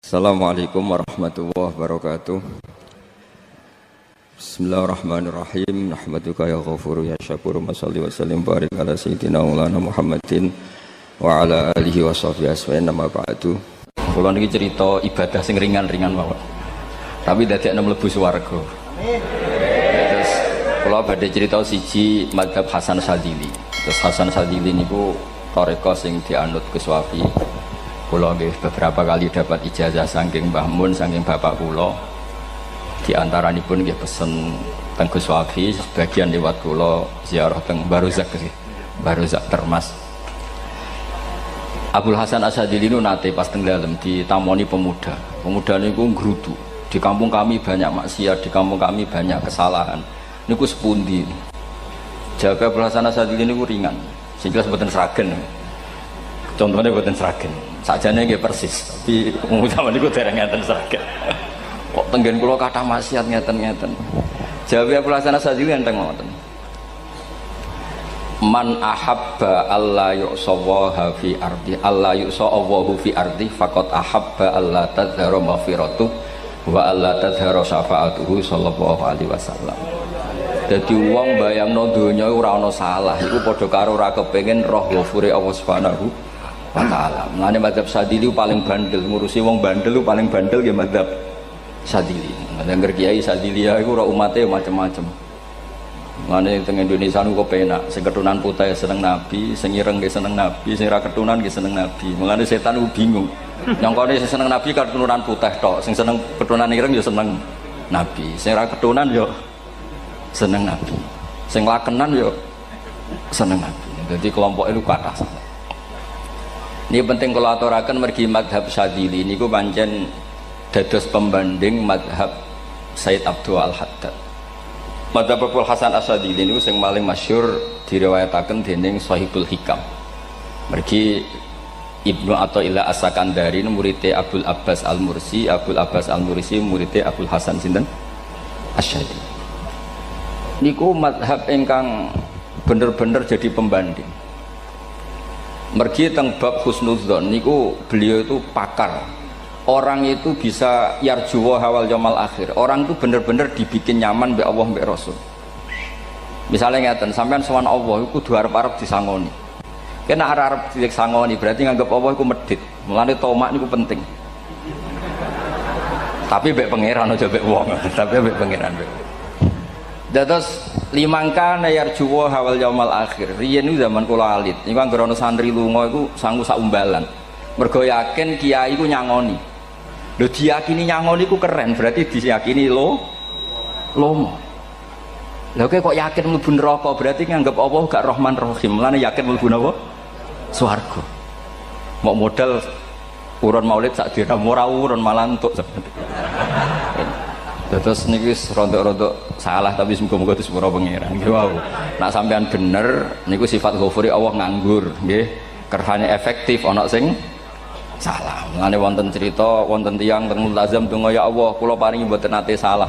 Assalamualaikum warahmatullahi wabarakatuh. Bismillahirrahmanirrahim. Nahmaduka ya ghafuru ya syakuru. Mashalli wa sallim barik ala sayyidina maulana Muhammadin wa ala alihi wa sahbihi asma'in nama ba'du. Kula niki cerita ibadah sing ringan-ringan mawon. Tapi dadekne mlebu swarga. Amin. Terus kula badhe cerita siji mazhab Hasan Sadzili. Terus Hasan Sadzili niku thariqah sing dianut Gus Wafi. Kula nggih beberapa kali dapat ijazah saking Mbah Mun, saking bapak kula. Di antaranipun nggih pesen teng Gus Wafi, sebagian liwat kula ziarah teng Baruzak nggih. Baruzak Termas. Abdul Hasan As-Sadzili niku nate pas teng dalem ditamoni pemuda. Pemuda niku ngrutu. Di kampung kami banyak maksiat, di kampung kami banyak kesalahan. Niku sepundi? Jaga Abdul Hasan As-Sadzili niku ringan. Sing jelas mboten sragen. Contohnya mboten sragen. Sakjane nggih persis, tapi umum niku dereng ngeten saged. Kok tenggen kula kathah maksiat ngeten-ngeten. Jawabe Abdul Hasan As-Sadzili enten ngoten. Man ahabba alla yu'sawaha fi ardi alla yu'sawahu fi ardi faqad ahabba alla tadhara maghfiratuh wa alla tadhara syafaatuhu sallallahu alaihi wasallam. Dadi wong bayangno donya ora ana salah iku padha karo ora kepengin roh ghafure Allah Subhanahu wa ta'ala. Mulane mazhab Sadzili paling bandel, ngurusi wong bandel paling bandel nggih mazhab Sadzili. Ngger kiai Sadzili iku ora umate macam-macam. Mulane teng Indonesia niku penak, sing keturunan putih seneng nabi, sing ireng nggih seneng nabi, sing ora keturunan nggih seneng nabi. Mulane setan ku bingung. Nyongkone sing seneng nabi keturunan putih tok, sing seneng keturunan ireng ya seneng nabi, sing ora keturunan ya seneng nabi, sing lakenan ya seneng nabi. Jadi kelompok itu kathah. Ini penting kalau aturaken mergi madhab Sadzili niku pancen dados pembanding madhab Sayyid Abdul Al-Haddad. Madhab Abdul Hasan As-Sadzili niku sing paling masyhur diriwayataken dening Shahibul Hikam. Mergi Ibnu Athaillah As-Sakandari muridé Abdul Abbas Al-Mursi, Abdul Abbas Al-Mursi muridé Abdul Hasan sinten Asy-Syadzili. Niku madhab ingkang bener-bener jadi pembanding. Mergi teng bab husnudzon niku beliau itu pakar. Orang itu bisa yarjuwa hawal yaumil akhir. Orang itu bener-bener dibikin nyaman mbek Allah mbek Rasul. Misalnya ngeten, sampean sowan Allah iku kudu arep-arep disangoni. Kena arep disangoni berarti nganggep Allah iku medhit. Mulane tomak niku penting. Tapi mbek pangeran aja mbek wong, tapi mbek pangeran mbek. Dados limangka yarjuwa hawal yaumil akhir. Riyen niku zaman kula alit. Niku anggere ana santri lunga iku sanggu sak umbalan. Mergo yakin kiai iku nyangoni. Lho diyakini nyangoni iku keren, berarti diyakini lomo. Lha kok yakin mlebu neraka, berarti nganggep Allah gak Rahman Rahim. Mulane yakin mlebu napa? Swarga. Mok modal urun maulid sak dina ora urun malah entuk. Terus niki rontok-rontok salah tapi semoga-moga itu sepuro pangeran. Nggih wau. Nak sampean bener niku sifat ghafuri Allah nganggur, nggih. Kerhane efektif ana sing salah. Mulane wonten cerita wonten tiyang teng multazam donga ya Allah, kula paringi mboten nate salah.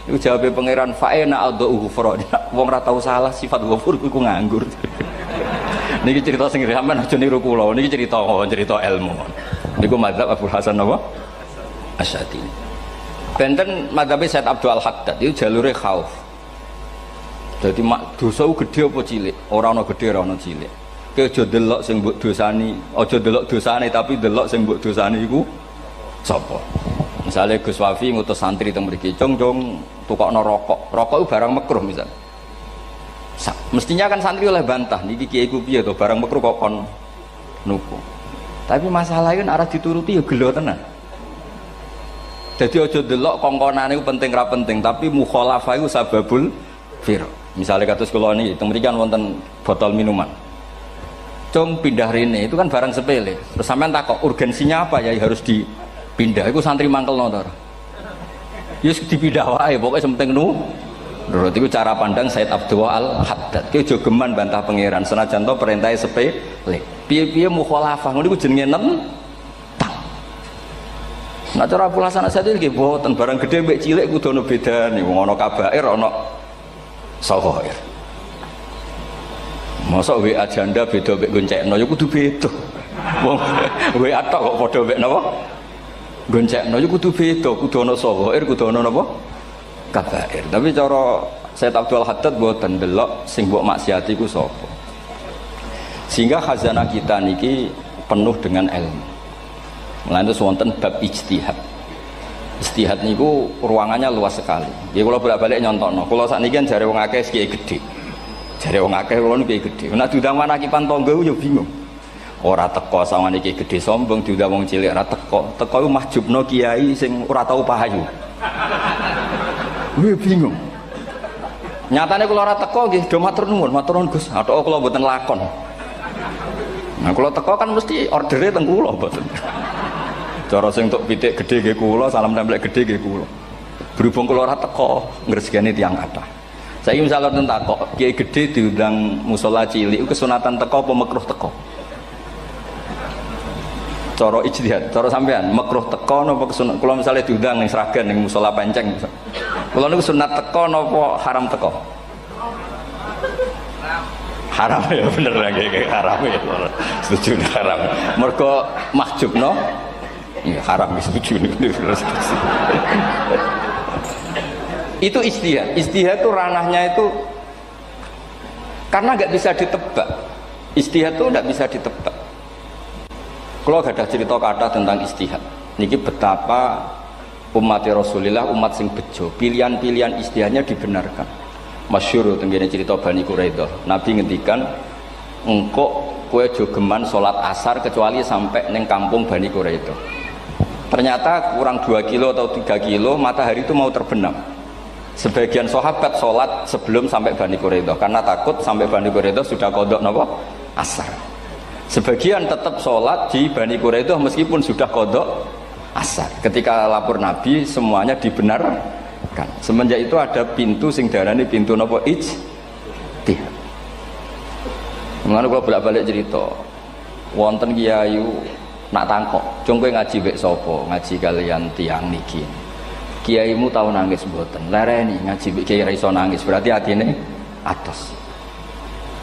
Iku jawabe pangeran fa'ina adhu ghufra. Wong ora tau salah sifat ghafur iku nganggur. Niki cerita sing sampean aja niru kula. Niki cerita ilmu. Niku mazhab Abdul Hasan napa? Asy-Syadzili. Benten madhabe Sayyid Abdul Al-Haddad itu jalure khauf. Jadi dosa gede apa cilik? Ora ana gede ora ana cilik. Ki aja delok sing mbok dosani, aja delok dosane tapi delok sing mbok dosani iku sapa. Misale Gus Wafi ngutus santri teng mriki, "Cung, tukokno rokok." Rokok itu barang makruh misal. Mestinya kan santri oleh bantah, niki kiai ku piye to barang makruh kok kon nuku. Tapi masalahnya kan arah dituruti ya gelo tenan. Jadi ojo delok kongkonane iku penting ra penting, tapi mukhalafah iku sababul fir. Misalnya kados kula niki, teng mriki kan wonten botol minuman. Cung pindah rene, itu kan barang sepele. Terus sampean takok, urgensinya apa ya harus dipindah? Iku santri mangkelno to. Ya wis dipindah wae, pokoke penting nurut. Iku cara pandang Sayyid Abdul Al-Haddad. Ki aja geman bantah pangeran, senajan to perintahe sepele. Piye-piye mukhalafah ngono iku jenenge Nah cara Abdul Hasan As-Sadzili nggih boten barang gede mbek cilik kudu ana bedane. Wong ana kabair ana saghair. Mosok WA janda beda mbek goncekno ya kudu beda. Wong WA tok kok padha mbek napa? goncekno yo kudu beda, kudu ana sawair, kudu ana napa? Kabair. Tapi cara Sayyid Abdul Haddad mboten delok sing mbok maksiati ku sapa. Sehingga khazanah kita niki penuh dengan ilmu. Mulane wonten bab ijtihad. Ijtihad niku ruangannya luas sekali. Nggih kula bolak-balik nyontokno. Kula sakniki kan jare wong akeh kiai gedhe. Jare wong akeh kula niku kiai gedhe. Nek diundang manakipan tangga yo bingung. Ora teko sawangane kiai gedhe sombong diundang wong cilik ora teko. Teko iku mahjubno kiai sing ora tau pahayu. Gue bingung. Nyatane kula ora teko nggih do matur nuwun Gus. Athok kula mboten lakon. Nah kula teko kan mesti ordere teng kula mboten. Cara sing entuk pitik gedhe nggih kula, salam templek gedhe nggih kula. Berhubung kula ora teko ngresgani tiyang kathah. Saiki misal wonten takok, kiai gedhe diundang musala cilik kesunatan teko apa makruh teko? Cara ijtihad, cara sampean makruh teko napa kesunat? Kula misale diundang ning Sragen ning musala Penceng. Kula niku sunat teko napa haram teko? Haram ya bener nggih haram ya. Setuju haram. Mergo mahjubno ya haram setuju niku. Itu ijtihad. Ijtihad itu ranahnya itu karena nggak bisa ditebak. Ijtihad itu nggak bisa ditebak. Kalau gak ada cerita kata tentang ijtihad, niki betapa umat Rasulullah umat sing bejo, pilihan-pilihan ijtihadnya dibenarkan. Masyhur tenggene cerita Bani Quraidah. Nabi ngendikan, engkau kue jogeman sholat asar kecuali sampai neng kampung Bani Quraidah. Ternyata kurang 2 kilo atau 3 kilo matahari itu mau terbenam. Sebagian sahabat sholat sebelum sampai Bani Quraidah karena takut sampai Bani Quraidah sudah kodok napa asar. Sebagian tetap sholat di Bani Quraidah meskipun sudah kodok asar. Ketika lapor Nabi semuanya dibenarkan. Semenjak itu ada pintu sing darani pintu napa ijtihad. Mulane kula bolak-balik cerita. Wonten kiai nak tangkok, "Cung kowe ngaji mek sapa? Ngaji kalian tiang niki." Kiaimu tau nangis mboten? Lereni ngaji mek kiai ra iso nangis, berarti atine atos.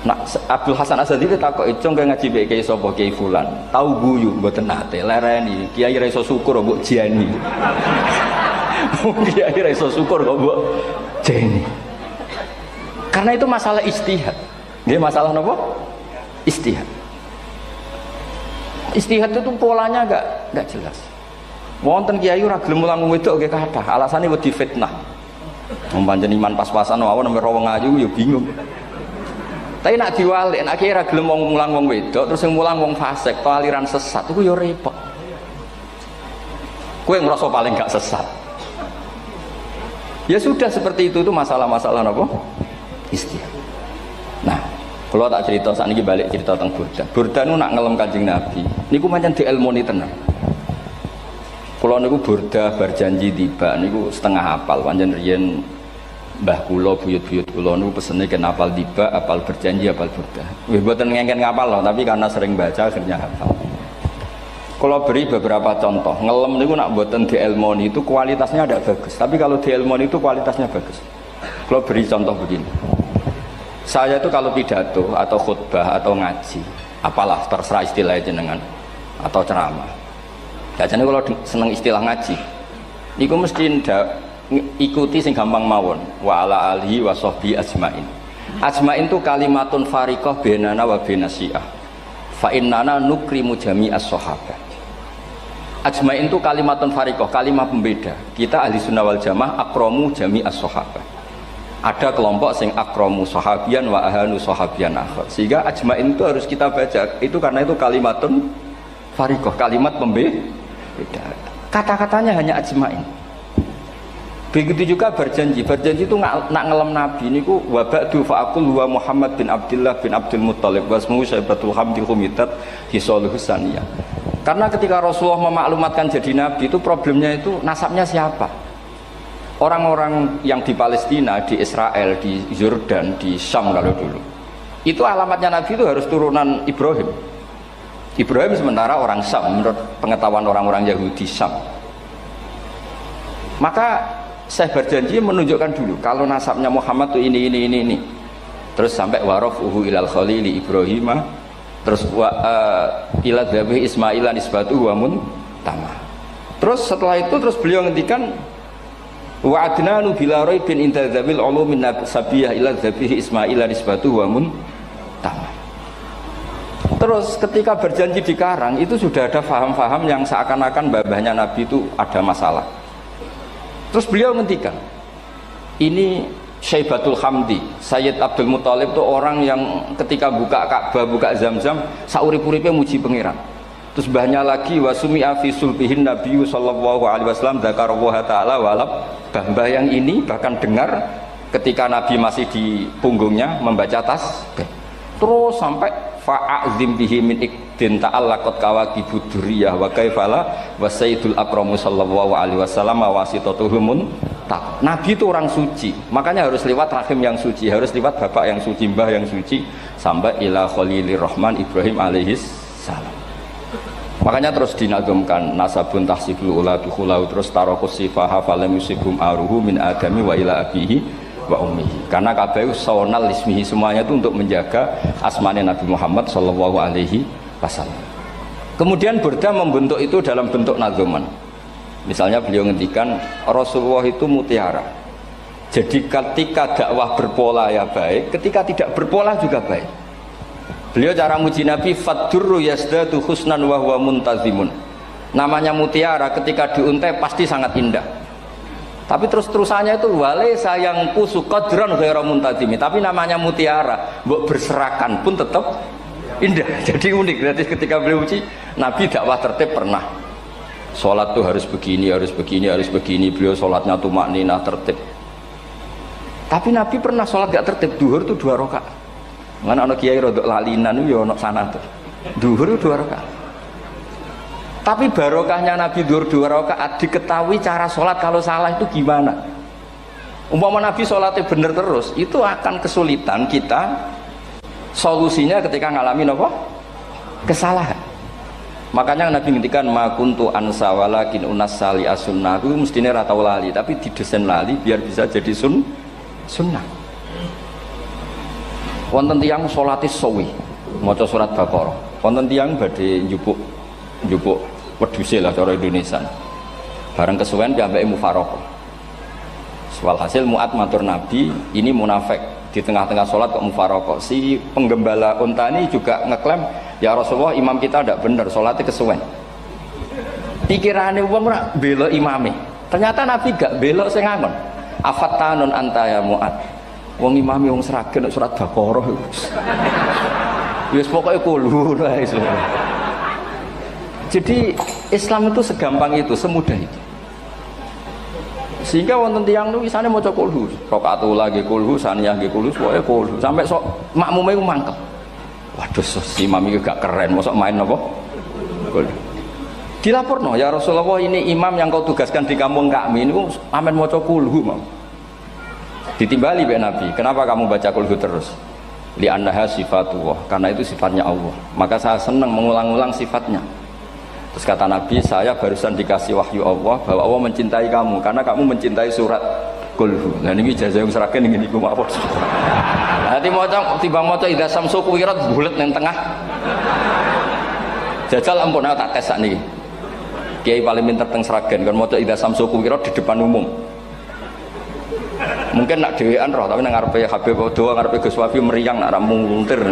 Nak Abdul Hasan Asadili takok icung kaya ngaji mbek kiai sapa kiai fulan. Tau guyu mboten nate lereni. Kiai ra iso syukur mbok jeni. Kiai ra iso syukur kok mbok jeni. Karena itu masalah ijtihad. Nggih masalah napa? Ijtihad. Ijtihad itu polanya enggak jelas. Wonten kiai ora gelem mulang wedok nggih kathah. Alasane wedi fitnah. Wong pancen iman pas-pasan mawon nembe wong ayu ya bingung. Tapi nak diwalik, nak kira gelem wong mulang wong wedok, terus yang mulang wong fasik, atau aliran sesat, itu ya repot. Kue ngerasa paling gak sesat. Ya sudah seperti itu masalah-masalah apa? Ijtihad. Nah, kalau tak cerita saat ini balik cerita tentang Burda. Burda itu nak ngelem Kanjeng Nabi. Niku pancen diilmoni tenan. Kalau niku Burda berjanji tiba, niku setengah hafal, pancen riyen Mbah kula buyut-buyut kula niku pesene ken apal tiba, apal berjanji, apal Burda. Wis mboten ngengken ngapal loh, tapi karena sering baca akhirnya hafal. Kalau beri beberapa contoh, ngelem niku nak mboten diilmoni itu kualitasnya ada bagus, tapi kalau diilmoni itu kualitasnya bagus. Kalau beri contoh begini. Saya itu kalau pidato atau khutbah atau ngaji, apalah terserah istilah jenengan atau ceramah. Biasanya kalau seneng istilah ngaji, niku mesti ndak ikuti sing gampang mawon wa ala alihi wa sahbi ajmain. Ajmain itu kalimatun fariqah bainana wa bainas syiah. Fa innana nukrimu jami'as sahabah. Ajmain itu kalimatun fariqah, kalimat pembeda. Kita ahli sunnah wal jamaah akramu jami'as sahabah. Ada kelompok sing akramu sahabian wa ahanu sahabian akhir. Sehingga ajmain itu harus kita baca. Itu karena itu kalimatun fariqah, kalimat pembeda. Kata-katanya hanya ajmain. Begitu juga berjanji itu nak ngelem Nabi niku wa ba'du fa'aqul wa Muhammad bin Abdullah bin Abdul Muttalib wasmuhu Syaibatul Hamdi Humidat Hisaluhus Saniyah. Karena ketika Rasulullah memaklumatkan jadi Nabi itu problemnya itu nasabnya siapa? Orang-orang yang di Palestina, di Israel, di Yordan, di Syam kalau dulu itu alamatnya Nabi itu harus turunan Ibrahim. Ibrahim sementara orang Syam menurut pengetahuan orang-orang Yahudi Syam. Maka saya berjanji menunjukkan dulu kalau nasabnya Muhammad tuh ini. Terus sampai warafuhu ilal khalili Ibrahim, terus ila dzabih Ismail nisbatuhu wa muntama. Terus setelah itu terus beliau ngendikan wa adnanu bila raibin inda dzabil ulumin sabiyah ila dzabihi ismail nisbatu wa mun tamam. Terus ketika berjanji di Karang itu sudah ada faham-faham yang seakan-akan babahnya Nabi itu ada masalah. Terus beliau ngendikan ini Syaibatul Hamdi, Sayyid Abdul Muthalib itu orang yang ketika buka Ka'bah, buka Zam-Zam, saurip-uripe muji pangeran. Terus banyak lagi wasumi'a fi sulbihin Nabiyyu sallallahu alaihi wasallam dzakarallaha ta'ala walab. Mbah yang ini bahkan dengar ketika Nabi masih di punggungnya membaca tasbih. Terus sampai fa'azim bihi min ikdin ta'allaqat kawakibud durriyah wa kaifala wa sayyidul akramu sallallahu alaihi wasallam wasitatuhumun. Nabi itu orang suci, makanya harus lewat rahim yang suci, harus lewat bapak yang suci, mbah yang suci, sampai ila Khalilir Rahman Ibrahim alaihis salam. Makanya terus dinagumkan nasabun tahsibul ula bikhulau, terus tarokus sifaha falam yusibhum aruhu min adami wa ila abihi wa ummihi. Karena kabeh sonal ismihi, semuanya itu untuk menjaga asmane Nabi Muhammad sallallahu alaihi wasallam. Kemudian Burda membentuk itu dalam bentuk nazuman. Misalnya beliau ngendikan Rasulullah itu mutiara. Jadi ketika dakwah berpola ya baik, ketika tidak berpola juga baik. Beliau cara muji Nabi faddurru yazdadu husnan wa huwa muntazimun. Namanya mutiara ketika diuntai pasti sangat indah. Tapi terus-terusannya itu wale sayangku suqadran ghairu muntazimi. Tapi namanya mutiara, mbok berserakan pun tetap indah. Jadi unik. Berarti ketika beliau uji Nabi dakwah tertib pernah. Sholat tuh harus begini, harus begini, harus begini. Beliau sholatnya tumakninah tertib. Tapi Nabi pernah sholat gak tertib. Duhur tuh 2 rakaat. Mana anak kiai rodok lalinan itu ya anak sana tuh. Duhur itu 2 rakaat. Tapi barokahnya Nabi duhur 2 rakaat diketahui cara sholat kalau salah itu gimana. Umpama Nabi sholatnya bener terus, itu akan kesulitan kita solusinya ketika ngalamin apa? Kesalahan. Makanya Nabi ngendikan ma kuntu ansa walakin unassali as-sunnah. Itu mestine ra tau lali, tapi didesain lali biar bisa jadi sunnah. Wonten tiyang salate suwi maca surat Baqarah. Wonten tiyang badhe njupuk wedhuse lah cara Indonesia. Bareng kesuwen piyambake mufaraqah. Walhasil Mu'ad matur Nabi, ini munafik. Di tengah-tengah sholat kok mufaraqah. Si penggembala unta ini juga ngeklaim, ya Rasulullah imam kita tidak benar, sholatnya kesuwen. Pikirannya wong ora bela imame. Ternyata Nabi gak bela sing ngangon. Afattanun anta ya Mu'ad. Wong imame wong seragen surat Baqarah. Wis pokoke kulhu wae. Jadi Islam itu segampang itu, semudah itu. Sehingga wonten tiyang niku isane maca kulhu, rakaat ula nggih kulhu, saniyah nggih kulhu, pokoke kulhu sampai sok makmume ku mangkel. Waduh, si imam iki gak keren, mosok main apa? Kulhu. Dilaporno, ya Rasulullah ini imam yang kau tugaskan di kampung kami niku amen maca kulhu mau. Ditimbali be Nabi, kenapa kamu baca kulhu terus? Li annaha sifatullah, karena itu sifatnya Allah. Maka saya senang mengulang-ulang sifatnya. Terus kata Nabi, saya barusan dikasih wahyu Allah bahwa Allah mencintai kamu karena kamu mencintai surat kulhu. Nah ini jasa yang seragam ini gue maaf. Nanti mau tiba moco idza samsu kuwirat bulet nang tengah. Jajal ampun tak tes sak niki. Kiai paling pinter teng Sragen kan moco idza samsu kuwirat di depan umum. Mungkin nak dhewean roh tapi nang ngarepe Habib doa ngarepe Gus Wafi meriang nak muntir.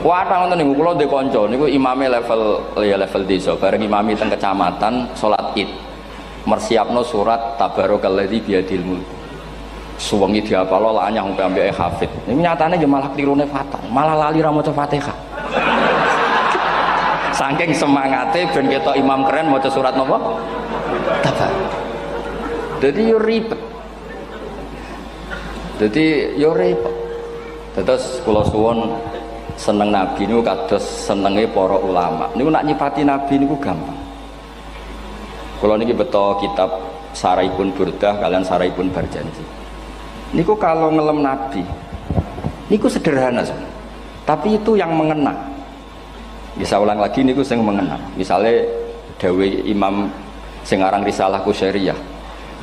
Wadah ngoten niku kula ndek kanca niku imame level desa bareng imami teng kecamatan salat Id. Mersiapno surat tabarakallazi biyadil mulk. Suwengi diapalo lanyah sampai ambeke hafid. Niku nyatane ya malah klirune fatal, malah lali ra maca Fatihah. Saking semangate ben ketok imam keren maca surat napa? Tabar. Dadi yo ribet. Terus kula suwun seneng Nabi niku kados senenge para ulama. Niku nak nyifati Nabi niku gampang. Kula niki beto kitab Saraipun Burdah kalian Saraipun Barjanji. Niku kalau ngelem Nabi niku sederhana sebenarnya. Tapi itu yang mengena. Bisa ulang lagi niku sing mengena. Misalnya dawe Imam sing aran Risalah Qusyariyah.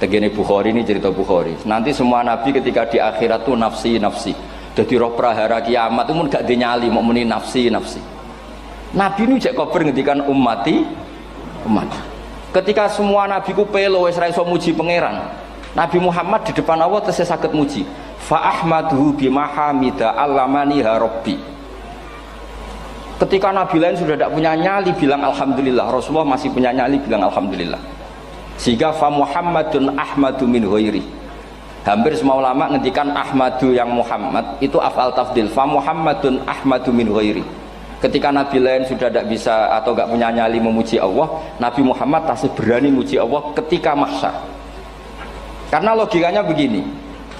Tegene Bukhari ini cerita Bukhari. Nanti semua Nabi ketika di akhirat tuh nafsi. Jadi roh prahara kiamat itu gak dinyali mau muni nafsi. Nabi ini cek kober ngendikan ummati umat. Ketika semua nabi ku pelo wis ra iso muji pangeran, Nabi Muhammad di depan Allah tesih saged muji. Fa ahmaduhu bimahamida allamani rabbi. Ketika nabi lain sudah tidak punya nyali bilang alhamdulillah, Rasulullah masih punya nyali bilang alhamdulillah. Sehingga fa Muhammadun ahmadu min ghairi. Hampir semua ulama ngendikan ahmadu yang Muhammad itu afal tafdil. Fa Muhammadun ahmadu min ghairi. Ketika nabi lain sudah tidak bisa atau tidak punya nyali memuji Allah, Nabi Muhammad masih berani memuji Allah ketika mahsyar. Karena logikanya begini,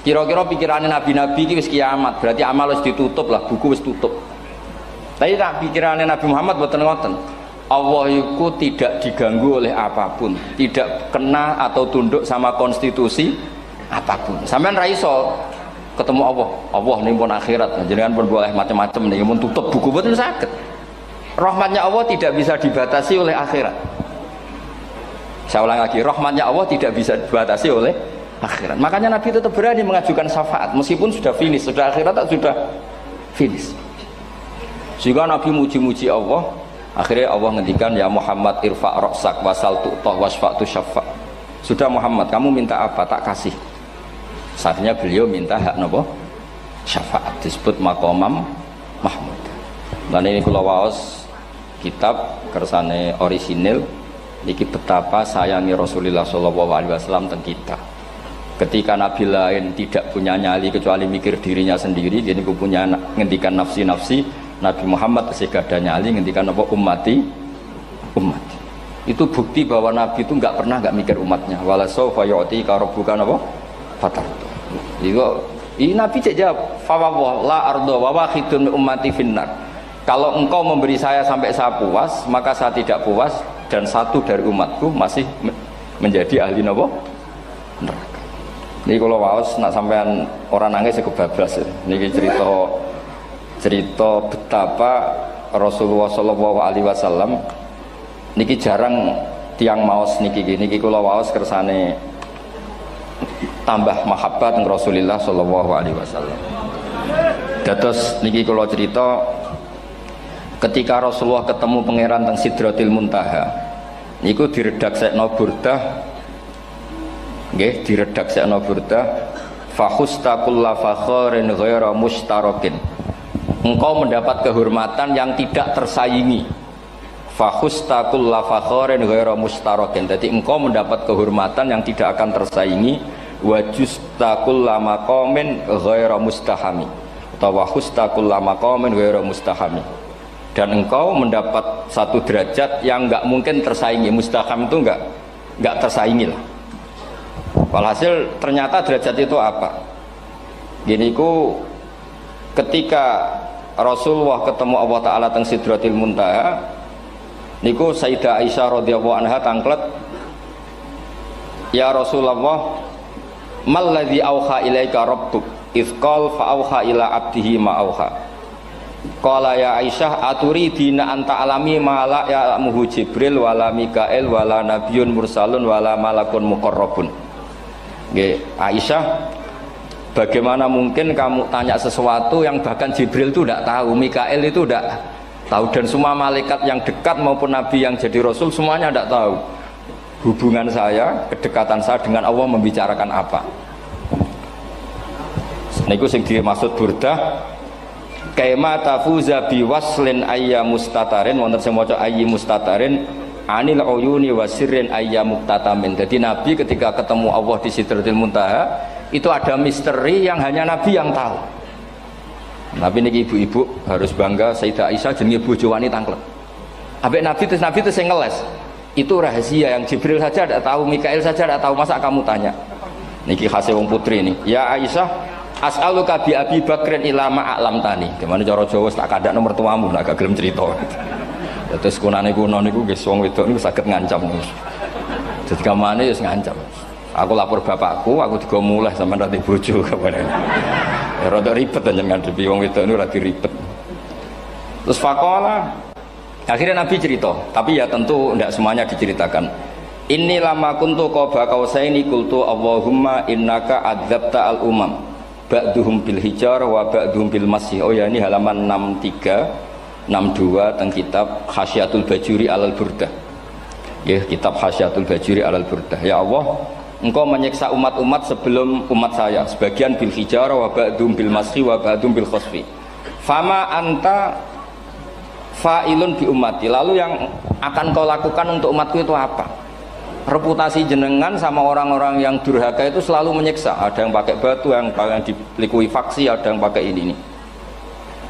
kira-kira pikirannya nabi-nabi wis kiamat, berarti amal wis ditutup lah, buku wis tutup. Tapi pikirannya Nabi Muhammad boten ngoten. Allah itu tidak diganggu oleh apapun, tidak kena atau tunduk sama konstitusi apapun. Sampean ra iso ketemu Allah. Allah ning pun akhirat, jenengan pun boleh macam-macam nih, mun tutup buku boten saged. Rahmatnya Allah tidak bisa dibatasi oleh akhirat. Saya ulang lagi, rahmatnya Allah tidak bisa dibatasi oleh akhirat. Makanya Nabi tetap berani mengajukan syafaat meskipun sudah finish, sudah akhirat atau sudah finish. Sehingga Nabi muji-muji Allah, akhirnya Allah ngendikan ya Muhammad irfa' ra'sak wasal tu'tah wasfa'tu syafa'. Sudah Muhammad, kamu minta apa tak kasih. Saatnya beliau minta hak napa? Syafaat, disebut maqamam mahmud. Dan ini kula waos kitab kersane orisinil niki betapa sayangi Rasulullah sallallahu alaihi wasallam teng kita. Ketika nabi lain tidak punya nyali kecuali mikir dirinya sendiri, jadi aku punya ngendikan nafsi-nafsi, Nabi Muhammad masih gak ada nyali ngendikan apa ummati. Itu bukti bahwa nabi itu nggak pernah nggak mikir umatnya. Wala sawfa yu'tika rabbuka apa? Fatar. Ini nabi cek jawab, fa la ardo wa wahidun ummati finnar. Kalau engkau memberi saya sampai saya puas, maka saya tidak puas dan satu dari umatku masih menjadi ahli napa? Neraka. Ini kalau waos nak sampean orang nangis kebablas. Niki cerita betapa Rasulullah Shallallahu Alaihi Wasallam niki jarang tiang maos niki kalau waos kersane tambah mahabbat dengan Rasulullah Shallallahu Alaihi Wasallam. Dados niki kalau cerita ketika Rasulullah ketemu pangeran teng Sidratil Muntaha niku diredaksekno burdah. Nggih, diredaksekno burdah fakhusta kulla fakharin ghaira mustarakin. Engkau mendapat kehormatan yang tidak tersaingi. Fakhusta kulla fakharin ghaira mustarakin. Jadi engkau mendapat kehormatan yang tidak akan tersaingi. Wa justa kulla maqamin ghaira mustahami. Atau wakhusta kulla maqamin ghaira mustahami. Dan engkau mendapat satu derajat yang enggak mungkin tersaingi. Mustaham itu enggak tersaingi lah. Walhasil ternyata derajat itu apa? Gini ku ketika Rasulullah ketemu Allah Ta'ala teng Sidratil Muntaha niku Sayyidah Aisyah radhiyallahu anha tangklet, ya Rasulullah malladzi auha ilaika rabbuk idz qala fa auha ila abdihi ma auha. Qala ya Aisyah aturidina anta alami ma la ya'lamuhu Jibril wala Mikail wala nabiyyun mursalun wala malakun muqarrabun. Nggih, Aisyah, bagaimana mungkin kamu tanya sesuatu yang bahkan Jibril itu tidak tahu, Mikail itu tidak tahu, dan semua malaikat yang dekat maupun nabi yang jadi rasul semuanya tidak tahu hubungan saya, kedekatan saya dengan Allah membicarakan apa. Niku sing dimaksud burdah kaima tafuza biwaslin ayya mustatarin wonten sing maca ayyi mustatarin anil uyuni wasirrin ayya muktatamin. Jadi Nabi ketika ketemu Allah di Sidratil Muntaha itu ada misteri yang hanya Nabi yang tahu. Nabi niki ibu-ibu harus bangga Sayyidah Aisyah jenenge bojo wanita tanglet. Ambek Nabi itu sing ngeles. Itu rahasia yang Jibril saja tidak tahu, Mikail saja tidak tahu, masa kamu tanya? Niki khase wong putri ini. Ya Aisyah, as'aluka bi Abi Bakrin ila ma a'lam tani. Gimana cara Jawa tak kadak nomor tuamu nak gak gelem cerita. Terus kunane kuno niku nggih wong wedok niku saged ngancam. Jadi kamane wis ngancam. Aku lapor bapakku, aku digo muleh sampean rati bojo kabare. Ya rada ribet njenengan ngadepi wong wedok niku lagi ribet. Terus faqala akhirnya Nabi cerita, tapi ya tentu tidak semuanya diceritakan. Inni lama kuntu qaba qausaini qultu Allahumma innaka adzabta al-umam ba'duhum bil hijar wa ba'duhum bil masih. Oh ya, ini halaman 63 62 tentang kitab Khasyatul Bajuri alal Burdah. Ya, kitab Hasyatul Bajuri alal Burdah. Ya Allah, Engkau menyiksa umat-umat sebelum umat saya, sebagian bil hijarah wa ba'dum bil masri wa ba'dum bil khosfi. Fama anta fa'ilun bi ummati. Lalu yang akan kau lakukan untuk umatku itu apa? Reputasi jenengan sama orang-orang yang durhaka itu selalu menyiksa. Ada yang pakai batu, yang dilikuifaksi, ada yang pakai ini.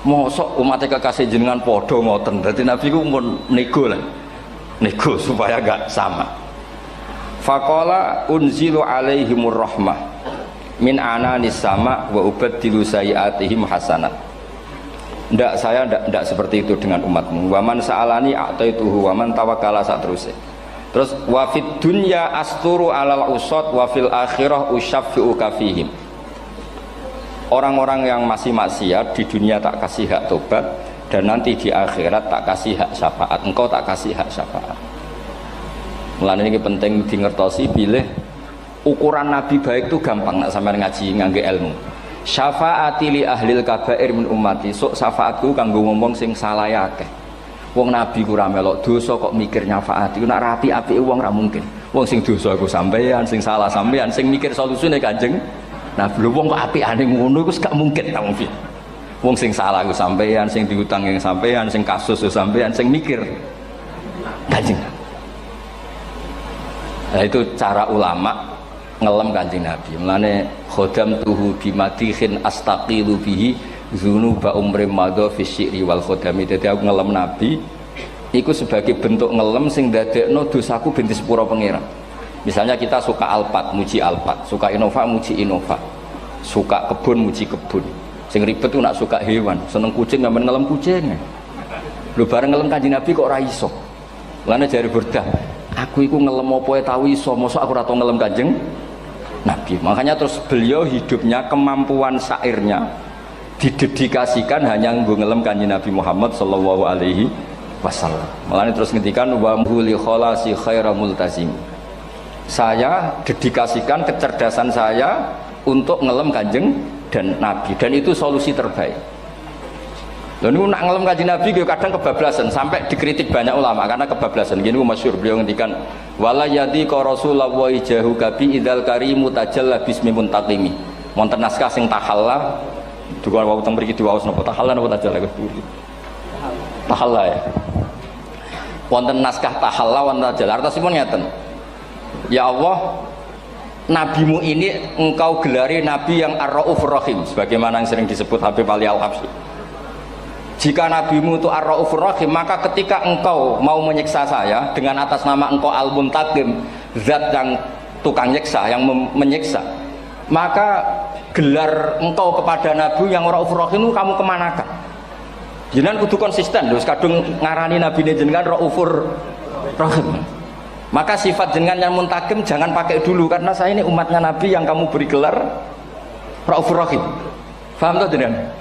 Mosok umatnya kekasih jenengan podo ngoten. Dadi Nabi ku mun nego lah. Nego supaya gak sama. Faqala unzilu alaihimur rahmah min ananis sama wa ubaddilu sayiatihim hasanat. Ndak, saya ndak seperti itu dengan umatmu. Waman sa'alani a'taituhu waman tawakkala saterusé. Terus wa fid dunya asturu alal usad wa fil akhirah usyaffi'u kafihim. Orang-orang yang masih maksiat di dunia tak kasih hak tobat, dan nanti di akhirat tak kasih hak syafaat. Engkau tak kasih hak syafaat. Mulane ini penting dingertosi bilih ukuran nabi baik itu gampang nak sampean ngaji ngangge ilmu. Syafaati li ahlil kabair min ummati. Sok syafaatku kanggo ngomong sing salah akeh. Wong nabi ku ra melok dosa kok mikir nyafaati. Nak rapi-apike wong ra mungkin. Wong sing dosa iku sampean, sing salah sampean, sing mikir solusine Kanjeng. Nah, lho wong kok apikane ngono iku gak mungkin ta wong. Wong sing salah ku sampean, sing diutang yang sampean, sing kasus ku sampean, sing mikir Kanjeng. Nah, itu cara ulama ngelem Kanjeng Nabi. Mulane khodam tuhu bimadikhin astaqilu bihi dzunuba umri madha fi syi'ri wal khodami. Dadi aku ngelem Nabi iku sebagai bentuk ngelem sing ndadekno dosaku ben disepuro pangeran. Misalnya kita suka Alphard, muji Alphard, suka Innova, muji Innova, suka kebun, muji kebun. Sing ribet tuh nak suka hewan, seneng kucing nggak ngelem kucing. Lu bareng ngelem Kanjeng Nabi kok ora iso. Lane jari Burdah, aku iku ngelem apa tau iso, mosok aku ora tau ngelem Kanjeng Nabi. Makanya terus beliau hidupnya, kemampuan syairnya didedikasikan hanya nggo ngelem Kanjeng Nabi Muhammad sallallahu alaihi wasallam. Makanya terus ngendikan wa huli kholasi khaira multazim. Saya dedikasikan kecerdasan saya untuk ngelem Kanjeng dan Nabi, dan itu solusi terbaik. Lalu nak ngelem Kanjeng Nabi kadang kebablasan, sampai dikritik banyak ulama karena kebablasan. Gini masyhur beliau ngendikan wala yadi ka rasulullah jahu kabi idzal karimu tajalla bismi muntaqimi. Wonten naskah sing tahalla duka wau teng mriki diwaos napa tahalla napa tajalla Gusti. Tahalla ya. Wonten naskah tahalla wonten tajalla artosipun ngeten. Ya Allah, nabimu ini engkau gelari nabi yang ar-raufur rahim, sebagaimana yang sering disebut Habib Ali Al-Habsyi. Jika nabimu itu ar-raufur rahim, maka ketika engkau mau menyiksa saya dengan atas nama engkau al-muntaqim, zat yang tukang nyiksa, yang menyiksa, maka gelar engkau kepada nabi yang ar-raufur rahim itu kamu kemanakan? Jenengan kudu konsisten, terus kadung ngarani nabi ini jenengan raufur rahim. Maka sifat jenengan yang muntaqim jangan pakai dulu, karena saya ini umatnya Nabi yang kamu beri gelar Raufur Rahim. Paham tak jenengan?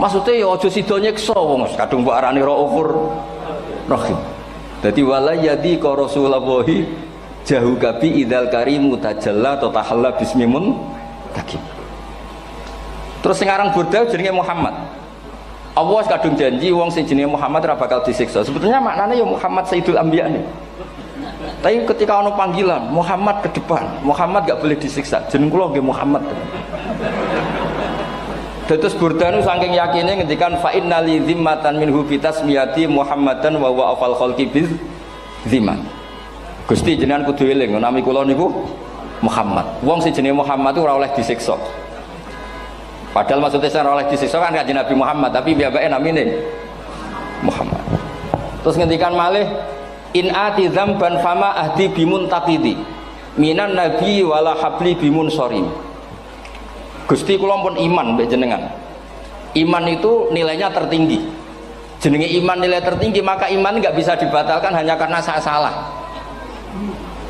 Maksudnya ya aja sida nyiksa wong kadung mbok arani Raufur Rahim. Dadi wala yadi ka rasulullahi jahu kabi idzal karimu tajalla tatahalla bismimun takim. Terus sekarang Burdah jenenge Muhammad. Allah kadung janji wong sing jenenge Muhammad ora bakal disiksa. Sebetulnya maknanya ya Muhammad Sayyidul Anbiya nih. Tapi ketika ono panggilan Muhammad ke depan, Muhammad gak boleh disiksa. Jeneng kula nggih Muhammad. Terus Burdah nu saking yakine ngendikan fa innali zimmatan minhu bi tasmiyati Muhammadan wa huwa afal khalqi biz zimman. Gusti jenengan kudu eling nami kula niku Muhammad. Wong sing jenenge Muhammad itu ora oleh disiksa. Padahal maksudnya ora oleh disiksa kan kanjeng Nabi Muhammad, tapi piyambake namine Muhammad. Terus ngendikan malih in ati dzamban fama ahdi bimuntaqidi minan nabi wala habli bimun sorim. Gusti kula pun iman mbek jenengan. Iman itu nilainya tertinggi. Jenenge iman nilai tertinggi, maka iman nggak bisa dibatalkan hanya karena saya salah.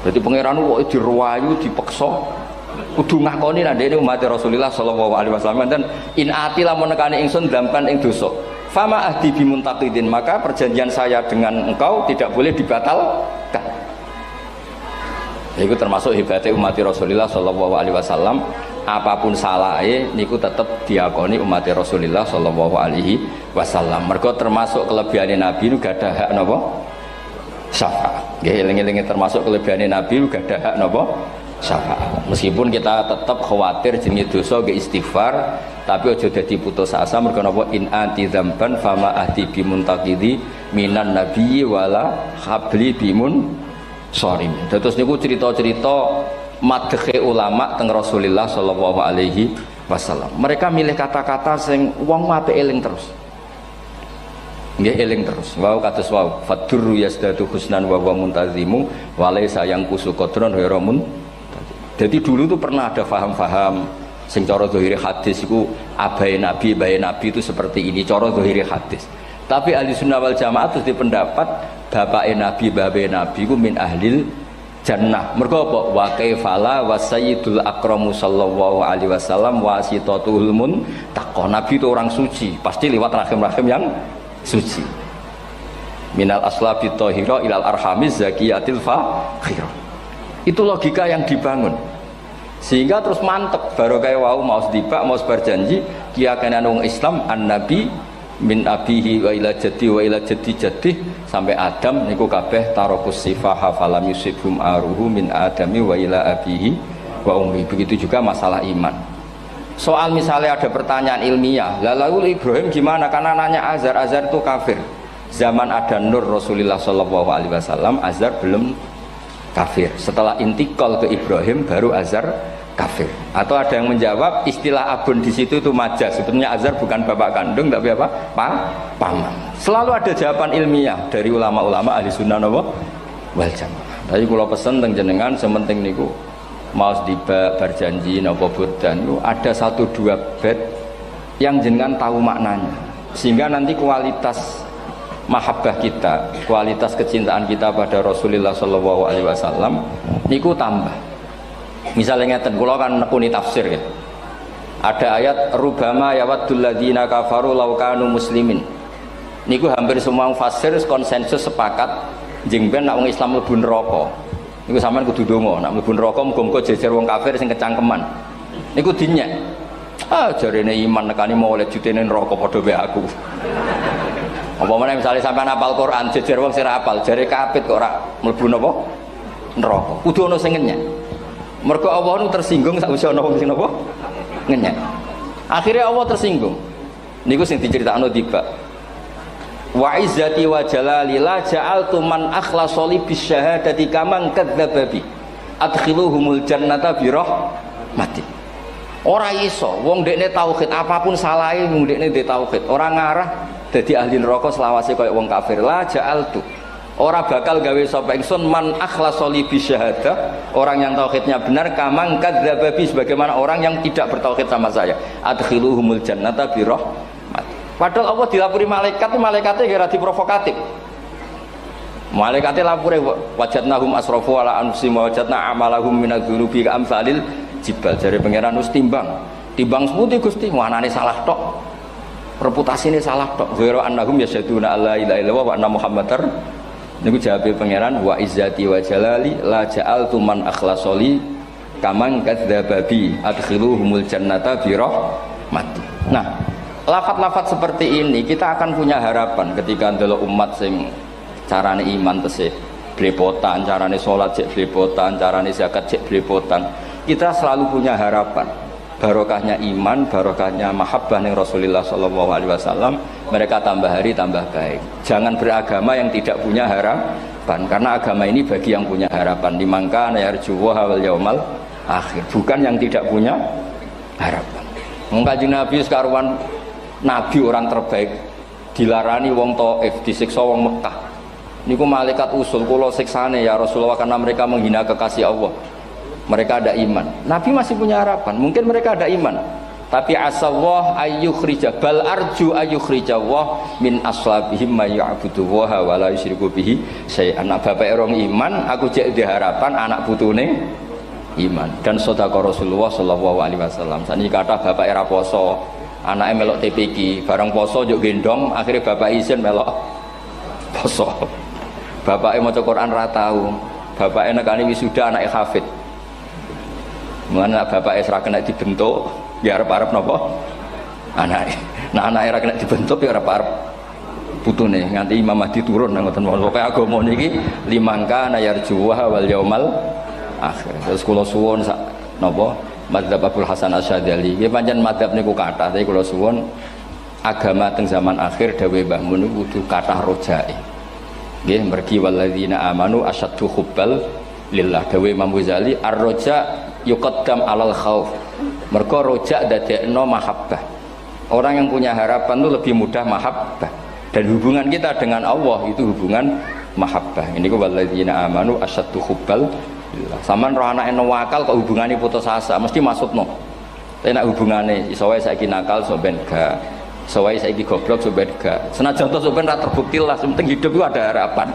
Berarti pangeran kok diruwayu, dipeksa, kudu ngakoni nek dene umat Rasulullah sallallahu alaihi wasallam dan in ati lamun nekane ingsun dzamban ing dosa. Fama ahdi bimuntaqidin, maka perjanjian saya dengan engkau tidak boleh dibatalkan. Itu termasuk hebatnya umat Rasulullah sallallahu alaihi wasallam, apapun salahnya niku tetap diakoni umat Rasulullah sallallahu alaihi wasallam. Mergo termasuk kelebihan Nabi itu gak ada hak napa? syafaat. Nggih eling-eling termasuk kelebihane Nabi uga ada hak napa? Syafaat. Meskipun kita tetap khawatir jenenge dosa ge istighfar, tapi aja dadi putus asa mergo napa in anti dzamban fama ahdi bimuntaqidi minan nabiyyi wala habli bimun sharim. Terus niku cerita-cerita madhe ulama teng Rasulullah sallallahu alaihi wasallam. Mereka milih kata-kata sing wong apik eling terus. Nggih eling terus. Wau kados wau fadurru yasdatu husnan wa huwa muntazimu wa laisa yang kusu qadron ghairu mun. Jadi dulu tuh pernah ada faham-faham sing cara zahiri hadis iku abai nabi itu seperti ini cara zahiri hadis. Tapi ahli sunnah wal jamaah terus dipendapat bapake nabi babe nabi iku min ahlil jannah. Mergo apa? Wa kaifala wa sayyidul akramu sallallahu alaihi wasallam wasitatul muntaqah. Nabi itu orang suci, pasti lewat rahim-rahim yang suci. Minal aslabi thahira ilal arhamiz zakiyatil fakhira. Itu logika yang dibangun. Sehingga terus mantep baru kayak wau mau sedibak mau berjanji kiyakinan wong Islam an-nabi min abihi wa ila jaddi wa ila jaddi jaddi sampai Adam niku kabeh tarokus sifaha falam yusibhum aruhu min adami wa ila abihi wa ummi. Begitu juga masalah iman. Soal misalnya ada pertanyaan ilmiah, lalu Ibrahim gimana? Karena nanya Azar itu kafir. Zaman ada Nur Rasulullah Shallallahu Alaihi Wasallam, Azar belum kafir. Setelah intikal ke Ibrahim, baru Azar kafir. Atau ada yang menjawab istilah abun di situ itu majaz. Sebetulnya Azar bukan bapak kandung, tapi apa? Paman. Selalu ada jawaban ilmiah dari ulama-ulama ahli sunnah wal jamaah. Tapi kalau pesen teng jenengan, sementing niku mau sedibak berjanji nopo burdan itu ada 1-2 bait yang jenengan tahu maknanya, sehingga nanti kualitas mahabbah kita, kualitas kecintaan kita pada Rasulullah Shallallahu Alaihi Wasallam niku tambah. Misalnya ngeten, kula kan nekuni tafsir ya, ada ayat rubama yawaddul ladzina kafaru law kanu muslimin. Niku hampir semua mufassir konsensus sepakat jengben nak wong Islam mlebu neraka. Niku sampean kudu ndonga, nak mlebu neraka muga-muga jejer wong kafir sing kecangkeman. Niku dinyek. Ah jarene iman nekani mau oleh jutene neraka padha wae aku. Apa meneh misale sampean hafal Quran jejer wong sing ora hafal, jare kapit kok ora mlebu napa? Neraka. Kudu ana sing ngenyek. Mergo Allah nu tersinggung sakwise ana wong sing napa? Ngenyek. Akhirnya Allah tersinggung. Niku sing diceritakno tiba. Wa izzati wa jalali la ja'altu man akhlasa li bisyahadati kaman kadzdzababi adkhiluhumul jannata bi rahmati. Ora iso wong dekne tauhid apapun salahe wong dekne ndek tauhid ora ngarah dadi ahli neraka selawase kaya wong kafir. La ja'altu ora bakal gawe sapa ingsun man akhlasa li bisyahadah orang yang tauhidnya benar kaman kadzdzababi sebagaimana orang yang tidak bertauhid sama saya adkhiluhumul jannata bi rahmati. Padahal Allah dilapuri malaikat, malaikatnya kira diprovokatif. Malaikatnya lapure wajadnahum asrafu ala anfusihim wa wajadna amalahum minadz-dzunubi ka amsalil jibal. Jare pangeran wis timbang seputi Gusti, wanane salah tok. Reputasine salah tok. Ghairu annahum yasyaduna alla ilaha illallah wa anna muhammadar. Niku jawabe pangeran wa izzati wa jalali la ja'altu man akhlasoli kaman kadzdzababi adkhiluhumul jannata bi rahmati. Nah, lafat-lafat seperti ini kita akan punya harapan ketika ndelok umat sing carane iman tesih blepotan, carane salat cek blepotan, carane zakat cek blepotan. Kita selalu punya harapan barokahnya iman, barokahnya mahabbah ning Rasulullah sallallahu alaihi wasallam, mereka tambah hari tambah baik. Jangan beragama yang tidak punya harapan, karena agama ini bagi yang punya harapan. Dimangka yarjuwa wal yaumal akhir, bukan yang tidak punya harapan. Wong Kanjeng Nabi sekaruan Nabi orang terbaik dilarani wong Taif, disiksa wong Mekah. Niku malaikat usul kula siksane ya Rasulullah karena mereka menghina kekasih Allah. Mereka ada iman. Nabi masih punya harapan. Mungkin mereka ada iman. Tapi asallah ayyukhrija bal arju ayyukhrija wa min aslabihim may ya'budu wa la yusyriku bihi syai'an. Bapak orang iman, aku cek di harapan anak putune iman. Dan sedekah Rasulullah sallallahu alaihi wasallam. Saniki kata bapak era poso, anaknya melok TPQ, bareng poso juk gendong, akhirnya bapak izin melok poso. Bapaknya maca Quran ra tau, bapaknya nekani wisuda anaknya hafid. Mana bapaknya ora kena dibentuk, ya arep-arep napa? Anaknya. Nah anaknya ora kena dibentuk ya arep-arep putune nganti Imam Mahdi turun ngoten mawon. Pokoke agama niki limangka nayarjuwa wal yaumal akhir. Terus kula suwun sak napa madzhab Abdul Hasan Asyadzali. Nggih pancen madzhab niku kathah, tapi kula suwun agama teng zaman akhir dawuh Mbah Mun kudu kathah rojae. Nggih mergi walladzina amanu asyaddu hubbal lillah. Dawuh Imam Ghazali ar-roja yuqaddam alal khauf. Mergo roja dadekno mahabbah. Orang yang punya harapan itu lebih mudah mahabbah. Dan hubungan kita dengan Allah itu hubungan mahabbah. Ini ku walladzina amanu asyaddu hubbal lillah. Saman roh anake nawakal kok hubungane putus asa mesti maksudno. Tapi nek hubungane iso wae saiki nakal so ben gak. Iso wae saiki goblok so ben gak. Senajan to so ben ra terbukti lah, penting hidup itu ada harapan.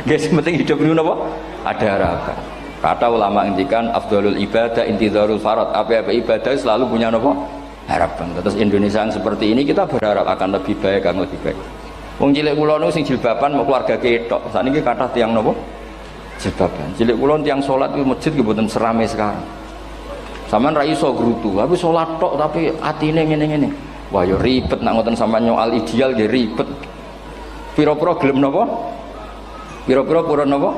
Guys, penting hidup itu napa? Ada harapan. Kata ulama ngendikan afdhalul ibadah intizarul farad. Apa-apa ibadah selalu punya napa? Harapan. Terus Indonesia yang seperti ini kita berharap akan lebih baik, akan lebih baik. Wong cilik kula niku sing jilbaban mau keluarga ketok. Saniki kathah tiyang napa? Jilbaban. Cilik kula tiyang salat di masjid nggih mboten serame sekarang. Sampeyan ra iso grutu, tapi salat tok tapi atine ngene-ngene. Wah ya ribet nak ngoten sampeyan nyoal ideal nggih ribet. Pira-pira gelem napa? Pira-pira purun napa?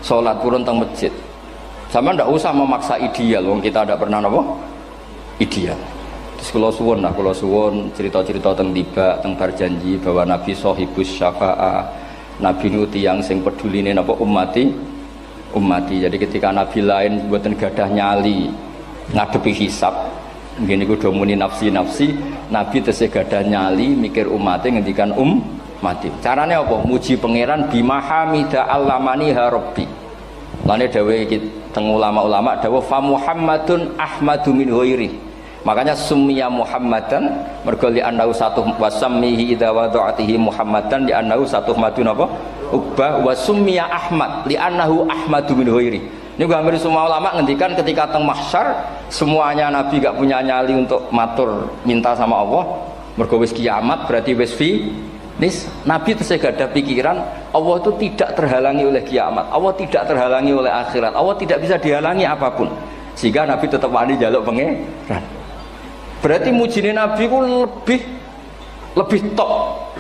Salat purun teng masjid. Sampeyan ndak usah memaksa ideal, wong kita ndak pernah napa? Ideal. Terus kula suwun cerita-cerita teng tiba teng berjanji bahwa Nabi sahibus syafa'ah. Nabi nu tiyang sing peduline napa ummati. Jadi ketika Nabi lain mboten gadah nyali ngadepi hisab, ngene iku do muni nafsi, Nabi tesih gadah nyali mikir umate ngendikan mati. Carane apa? Muji pangeran bimahamida allamani ha rabbi. Lane dawuh iki teng ulama-ulama dawuh fa Muhammadun ahmadu min ghairi. Makanya summiya Muhammadan mergo li annahu satu wasammihi idza wada'atihi Muhammadan li annahu satu madun apa? Uqbah wa summiya Ahmad li annahu ahmadu min ghairi. Ini hampir semua ulama ngendikan ketika teng mahsyar semuanya Nabi gak punya nyali untuk matur minta sama Allah. Mergo wis kiamat berarti wis finis. Nabi tesih gak ada pikiran Allah itu tidak terhalangi oleh kiamat. Allah tidak terhalangi oleh akhirat. Allah tidak bisa dihalangi apapun. Sehingga Nabi tetap wani njaluk pangeran. Berarti mujine Nabi ku lebih tok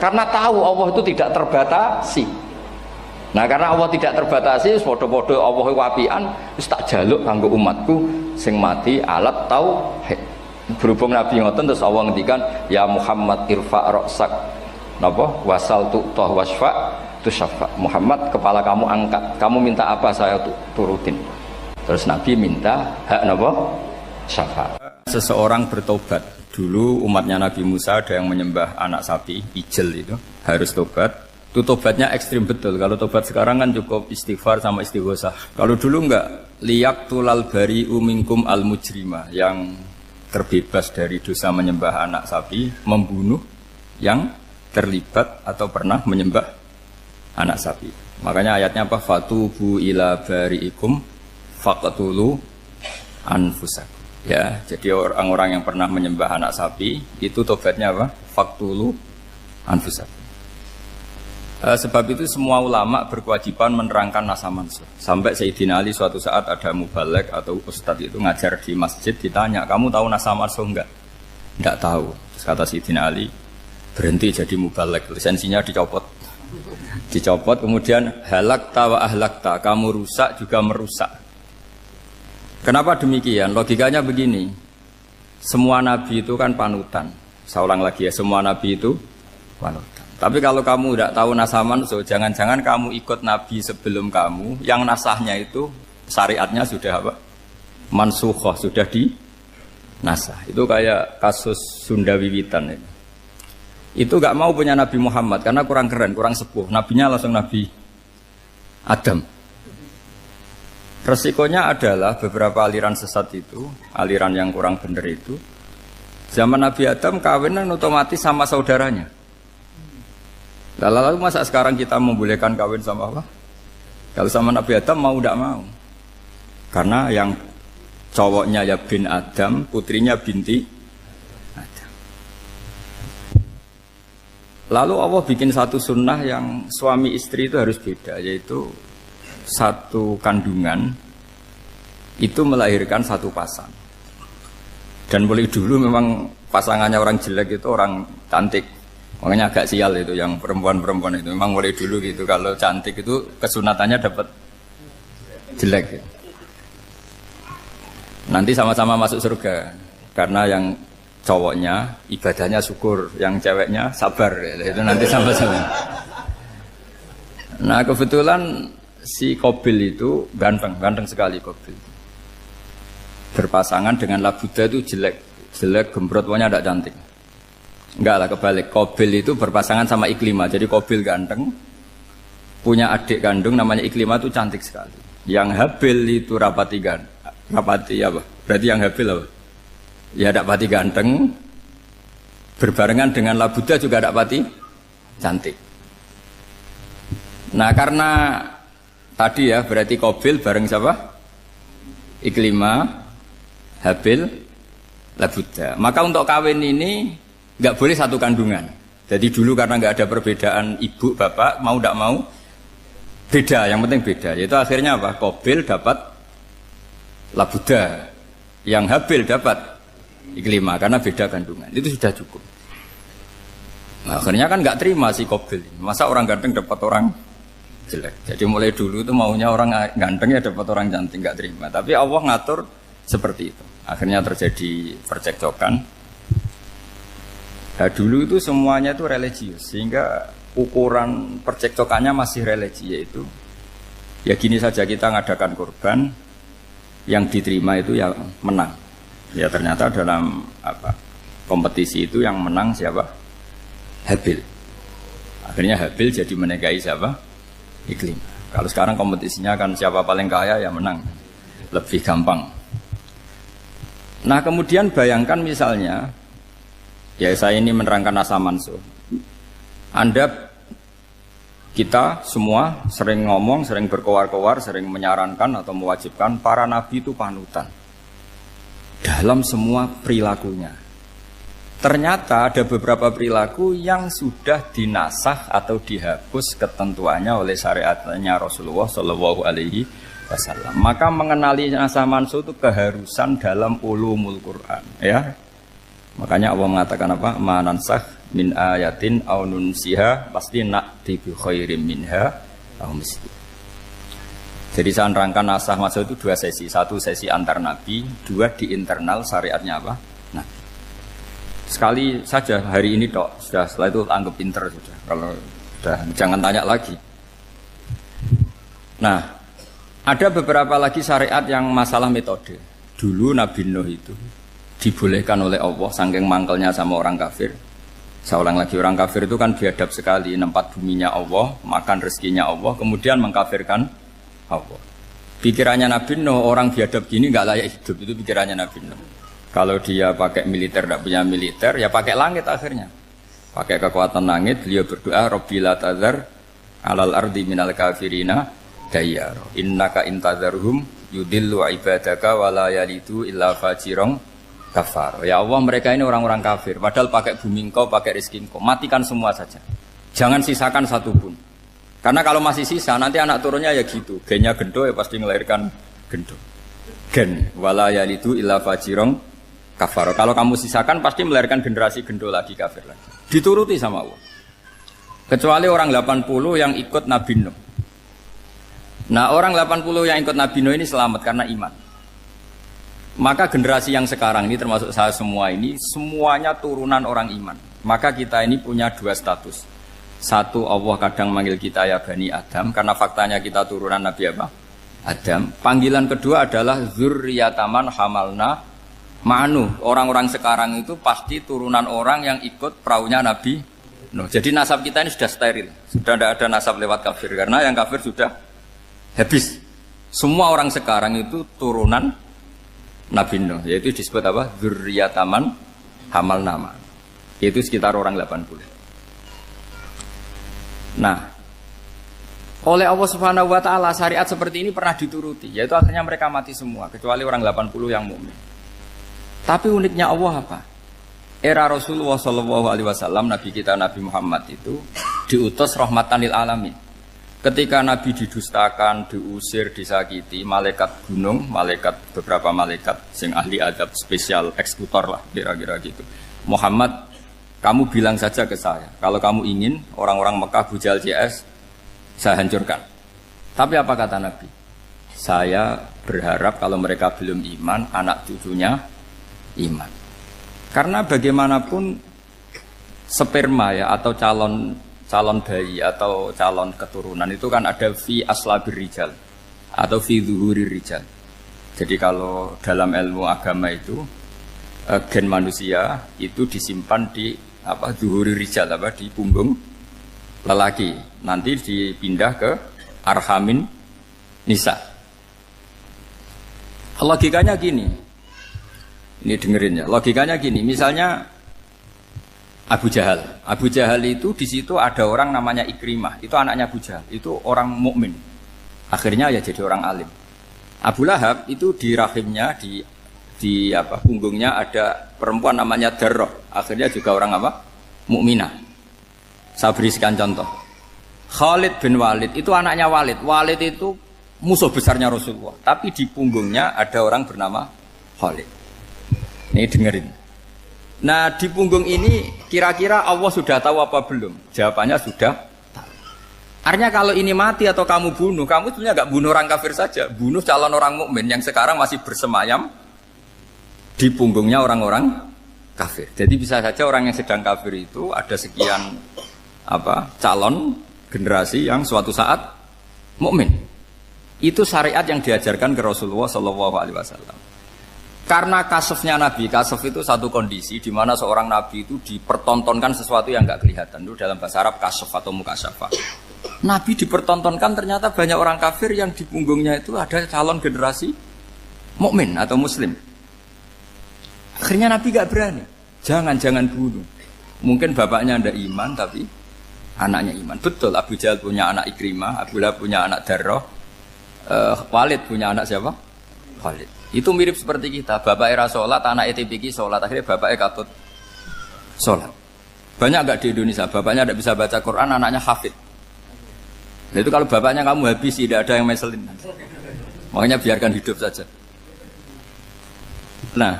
karena tahu Allah itu tidak terbatasi. Nah karena Allah tidak terbatasi, podo-podo Allah wapian, wis tak jaluk kanggo umatku sing mati alat tauhid. Berhubung Nabi ngoten terus Allah ngendikan ya Muhammad irfa ra'sak napa wasal tu'tah wasfa tusaffa. Muhammad kepala kamu angkat, kamu minta apa saya turutin. Terus Nabi minta hak napa syafaat. Seseorang bertobat. Dulu umatnya Nabi Musa ada yang menyembah anak sapi, ijel itu, harus tobat. Itu tobatnya ekstrim betul. Kalau tobat sekarang kan cukup istighfar sama istighosah. Kalau dulu enggak, liyak tulal bari umingkum al mujrima, yang terbebas dari dosa menyembah anak sapi, membunuh yang terlibat atau pernah menyembah anak sapi. Makanya ayatnya apa? Fatubu ila bariikum faqtulu anfusakum. Ya, jadi orang-orang yang pernah menyembah anak sapi itu tobatnya apa? Faqtulu anfusakum. Sebab itu semua ulama berkewajiban menerangkan nasa mansuh. Sampai Sayyidina Ali suatu saat ada mubalek atau ustadz itu ngajar di masjid, ditanya, kamu tahu nasa mansuh enggak? Enggak tahu. Terus kata Sayyidina Ali, berhenti jadi mubalek, lisensinya dicopot. Dicopot, kemudian halakta wa ahlakta, kamu rusak juga merusak. Kenapa demikian? Logikanya begini, semua nabi itu kan panutan. Saya ulang lagi ya, semua nabi itu panutan. Tapi kalau kamu tidak tahu nasaman, so jangan-jangan kamu ikut nabi sebelum kamu, yang nasahnya itu syariatnya sudah apa? Mansukhoh, sudah di nasah. Itu kayak kasus Sunda Wiwitan itu. Itu gak mau punya Nabi Muhammad karena kurang keren, kurang sepuh. Nabinya langsung Nabi Adam. Resikonya adalah beberapa aliran sesat itu, aliran yang kurang benar itu, zaman Nabi Adam kawinan otomatis sama saudaranya. Lalu masa sekarang kita membolehkan kawin sama apa? Kalau sama Nabi Adam mau tidak mau. Karena yang cowoknya ya bin Adam, putrinya binti Adam. Lalu Allah bikin satu sunnah yang suami istri itu harus beda, yaitu satu kandungan itu melahirkan satu pasang. Dan mulai dulu memang pasangannya orang jelek itu orang cantik. Makanya agak sial itu yang perempuan-perempuan itu. Memang mulai dulu gitu. Kalau cantik itu kesunatannya dapat jelek. Gitu. Nanti sama-sama masuk surga. Karena yang cowoknya ibadahnya syukur, yang ceweknya sabar. Gitu. Itu nanti sama-sama. Nah kebetulan si Qabil itu ganteng sekali Qabil. Berpasangan dengan Labuda itu jelek gembrot, pokoknya tidak cantik. Enggak lah, kebalik. Qabil itu berpasangan sama Iklimah. Jadi Qabil ganteng, punya adik kandung namanya Iklimah itu cantik sekali. Yang Habil itu rapati apa? Berarti yang Habil apa? Ya rapati ganteng, berbarengan dengan Labuda juga rapati cantik. Nah karena tadi ya berarti Qabil bareng siapa? Iklimah, Habil, Labuda. Maka untuk kawin ini nggak boleh satu kandungan. Jadi dulu karena nggak ada perbedaan ibu bapak, mau tidak mau beda. Yang penting beda. Yaitu akhirnya apa? Qabil dapat Labuda, yang Habil dapat Iklimah karena beda kandungan. Itu sudah cukup. Nah, akhirnya kan nggak terima si Qabil. Masa orang ganteng dapat orang jelek. Jadi mulai dulu itu maunya orang ganteng ya dapat orang cantik, nggak terima. Tapi Allah ngatur seperti itu. Akhirnya terjadi percekcokan. Nah, dulu itu semuanya itu religius, sehingga ukuran percekcokannya masih religi, yaitu ya gini saja, kita ngadakan kurban, yang diterima itu ya menang. Ya ternyata dalam kompetisi itu yang menang siapa? Habil. Akhirnya Habil jadi menikahi siapa? Iklimah. Kalau sekarang kompetisinya kan siapa paling kaya ya menang, lebih gampang. Nah kemudian bayangkan misalnya, ya saya ini menerangkan asa mansuh. Kita semua sering ngomong, sering berkoar-koar, sering menyarankan atau mewajibkan para nabi itu panutan dalam semua perilakunya. Ternyata ada beberapa perilaku yang sudah dinasah atau dihapus ketentuannya oleh syariatnya Rasulullah Shallallahu Alaihi Wasallam. Maka mengenali asa mansuh itu keharusan dalam ulumul Quran, ya. Makanya Allah mengatakan apa? Manansah min ayatin aw nunsiha pasti na'ti bi khairim minha aw misli. Jadi saya nerangkan nasah masuk itu dua sesi. Satu sesi antar nabi, dua di internal syariatnya apa? Nah, sekali saja hari ini tok, sudah setelah itu anggap pinter sudah. Kalau sudah jangan tanya lagi. Nah, ada beberapa lagi syariat yang masalah metode. Dulu Nabi Nuh itu dibolehkan oleh Allah saking mangkelnya sama orang kafir. Saya ulang lagi, orang kafir itu kan biadab sekali, nempat buminya Allah, makan rezekinya Allah, kemudian mengkafirkan Allah. Pikirannya Nabi Nuh, orang biadab gini nggak layak hidup, itu pikirannya Nabi Nuh. Kalau dia pakai militer, tidak punya militer, ya pakai langit akhirnya. Pakai kekuatan langit, beliau berdoa, Rabbi la tadzar alal ardi minal kafirina dayyar. Innaka intadzarhum yudillu ibadaka wa la yalidu illa fajirong kafar. Ya Allah, mereka ini orang-orang kafir, padahal pakai bumi engkau, pakai rezeki engkau, matikan semua saja, jangan sisakan satupun. Karena kalau masih sisa nanti anak turunnya ya gitu, gennya gendo ya pasti melahirkan gendo, gen wala yalidu illa fajirong kafar. Kalau kamu sisakan pasti melahirkan generasi gendo lagi, kafir lagi, dituruti sama Allah. Kecuali orang 80 yang ikut Nabi Nuh. Nah orang 80 yang ikut Nabi Nuh ini selamat karena iman. Maka generasi yang sekarang ini termasuk saya semua ini semuanya turunan orang iman. Maka kita ini punya dua status. Satu, Allah kadang manggil kita ya Bani Adam karena faktanya kita turunan Nabi apa? Adam. Panggilan kedua adalah zurriyataman hamalna ma'nu. Orang-orang sekarang itu pasti turunan orang yang ikut perahunya Nabi Nuh. Jadi nasab kita ini sudah steril. Sudah tidak ada nasab lewat kafir karena yang kafir sudah habis. Semua orang sekarang itu turunan Nabi Nuh, yaitu disebut apa? Zurriyataman hamal nama. Itu sekitar orang 80. Nah, oleh Allah Subhanahu wa taala syariat seperti ini pernah dituruti, yaitu akhirnya mereka mati semua kecuali orang 80 yang mukmin. Tapi uniknya Allah apa? Era Rasulullah Shallallahu Alaihi Wasallam, Nabi kita Nabi Muhammad itu diutus rahmatan lil alamin. Ketika Nabi didustakan, diusir, disakiti, malaikat gunung, beberapa malaikat yang ahli adab spesial eksekutor lah kira-kira gitu. Muhammad Kamu bilang saja ke saya, kalau kamu ingin orang-orang Mekah Abu Jahal CS, saya hancurkan. Tapi apa kata Nabi? Saya berharap kalau mereka belum iman, anak cucunya iman. Karena bagaimanapun sperma ya atau calon bayi atau calon keturunan itu kan ada fi aslabir rijal atau fi zuhurir rijal. Jadi kalau dalam ilmu agama itu gen manusia itu disimpan di zuhurir rijal di punggung lelaki. Nanti dipindah ke arhamin nisa. Logikanya gini. Ini dengerin ya. Logikanya gini, misalnya Abu Jahal. Abu Jahal itu di situ ada orang namanya Ikrimah. Itu anaknya Abu Jahal. Itu orang mukmin. Akhirnya ya jadi orang alim. Abu Lahab itu di rahimnya di punggungnya ada perempuan namanya Darroh. Akhirnya juga orang mukminah. Saya berikan contoh. Khalid bin Walid itu anaknya Walid. Walid itu musuh besarnya Rasulullah. Tapi di punggungnya ada orang bernama Khalid. Ini dengerin. Nah di punggung ini kira-kira Allah sudah tahu apa belum? Jawabannya sudah tahu. Artinya kalau ini mati atau kamu bunuh, kamu sebenarnya nggak bunuh orang kafir saja, bunuh calon orang mukmin yang sekarang masih bersemayam di punggungnya orang-orang kafir. Jadi bisa saja orang yang sedang kafir itu ada sekian calon generasi yang suatu saat mukmin. Itu syariat yang diajarkan ke Rasulullah SAW. Karena kasofnya Nabi, kasof itu satu kondisi di mana seorang Nabi itu dipertontonkan sesuatu yang nggak kelihatan. Itu dalam bahasa Arab kasof atau mukasyafa. Nabi dipertontonkan ternyata banyak orang kafir yang di punggungnya itu ada calon generasi mukmin atau muslim. Akhirnya Nabi nggak berani. Jangan bunuh. Mungkin bapaknya ada iman tapi anaknya iman. Betul, Abu Jahal punya anak Ikrimah, Abu Lahab punya anak Darroh, Walid punya anak siapa? Khalid. Itu mirip seperti kita, bapak era sholat, anak ETPK sholat, akhirnya bapak katut sholat. Banyak gak di Indonesia, bapaknya tidak bisa baca Quran, anaknya hafid. Nah itu kalau bapaknya kamu habis, tidak ada yang meselin. Makanya biarkan hidup saja. Nah,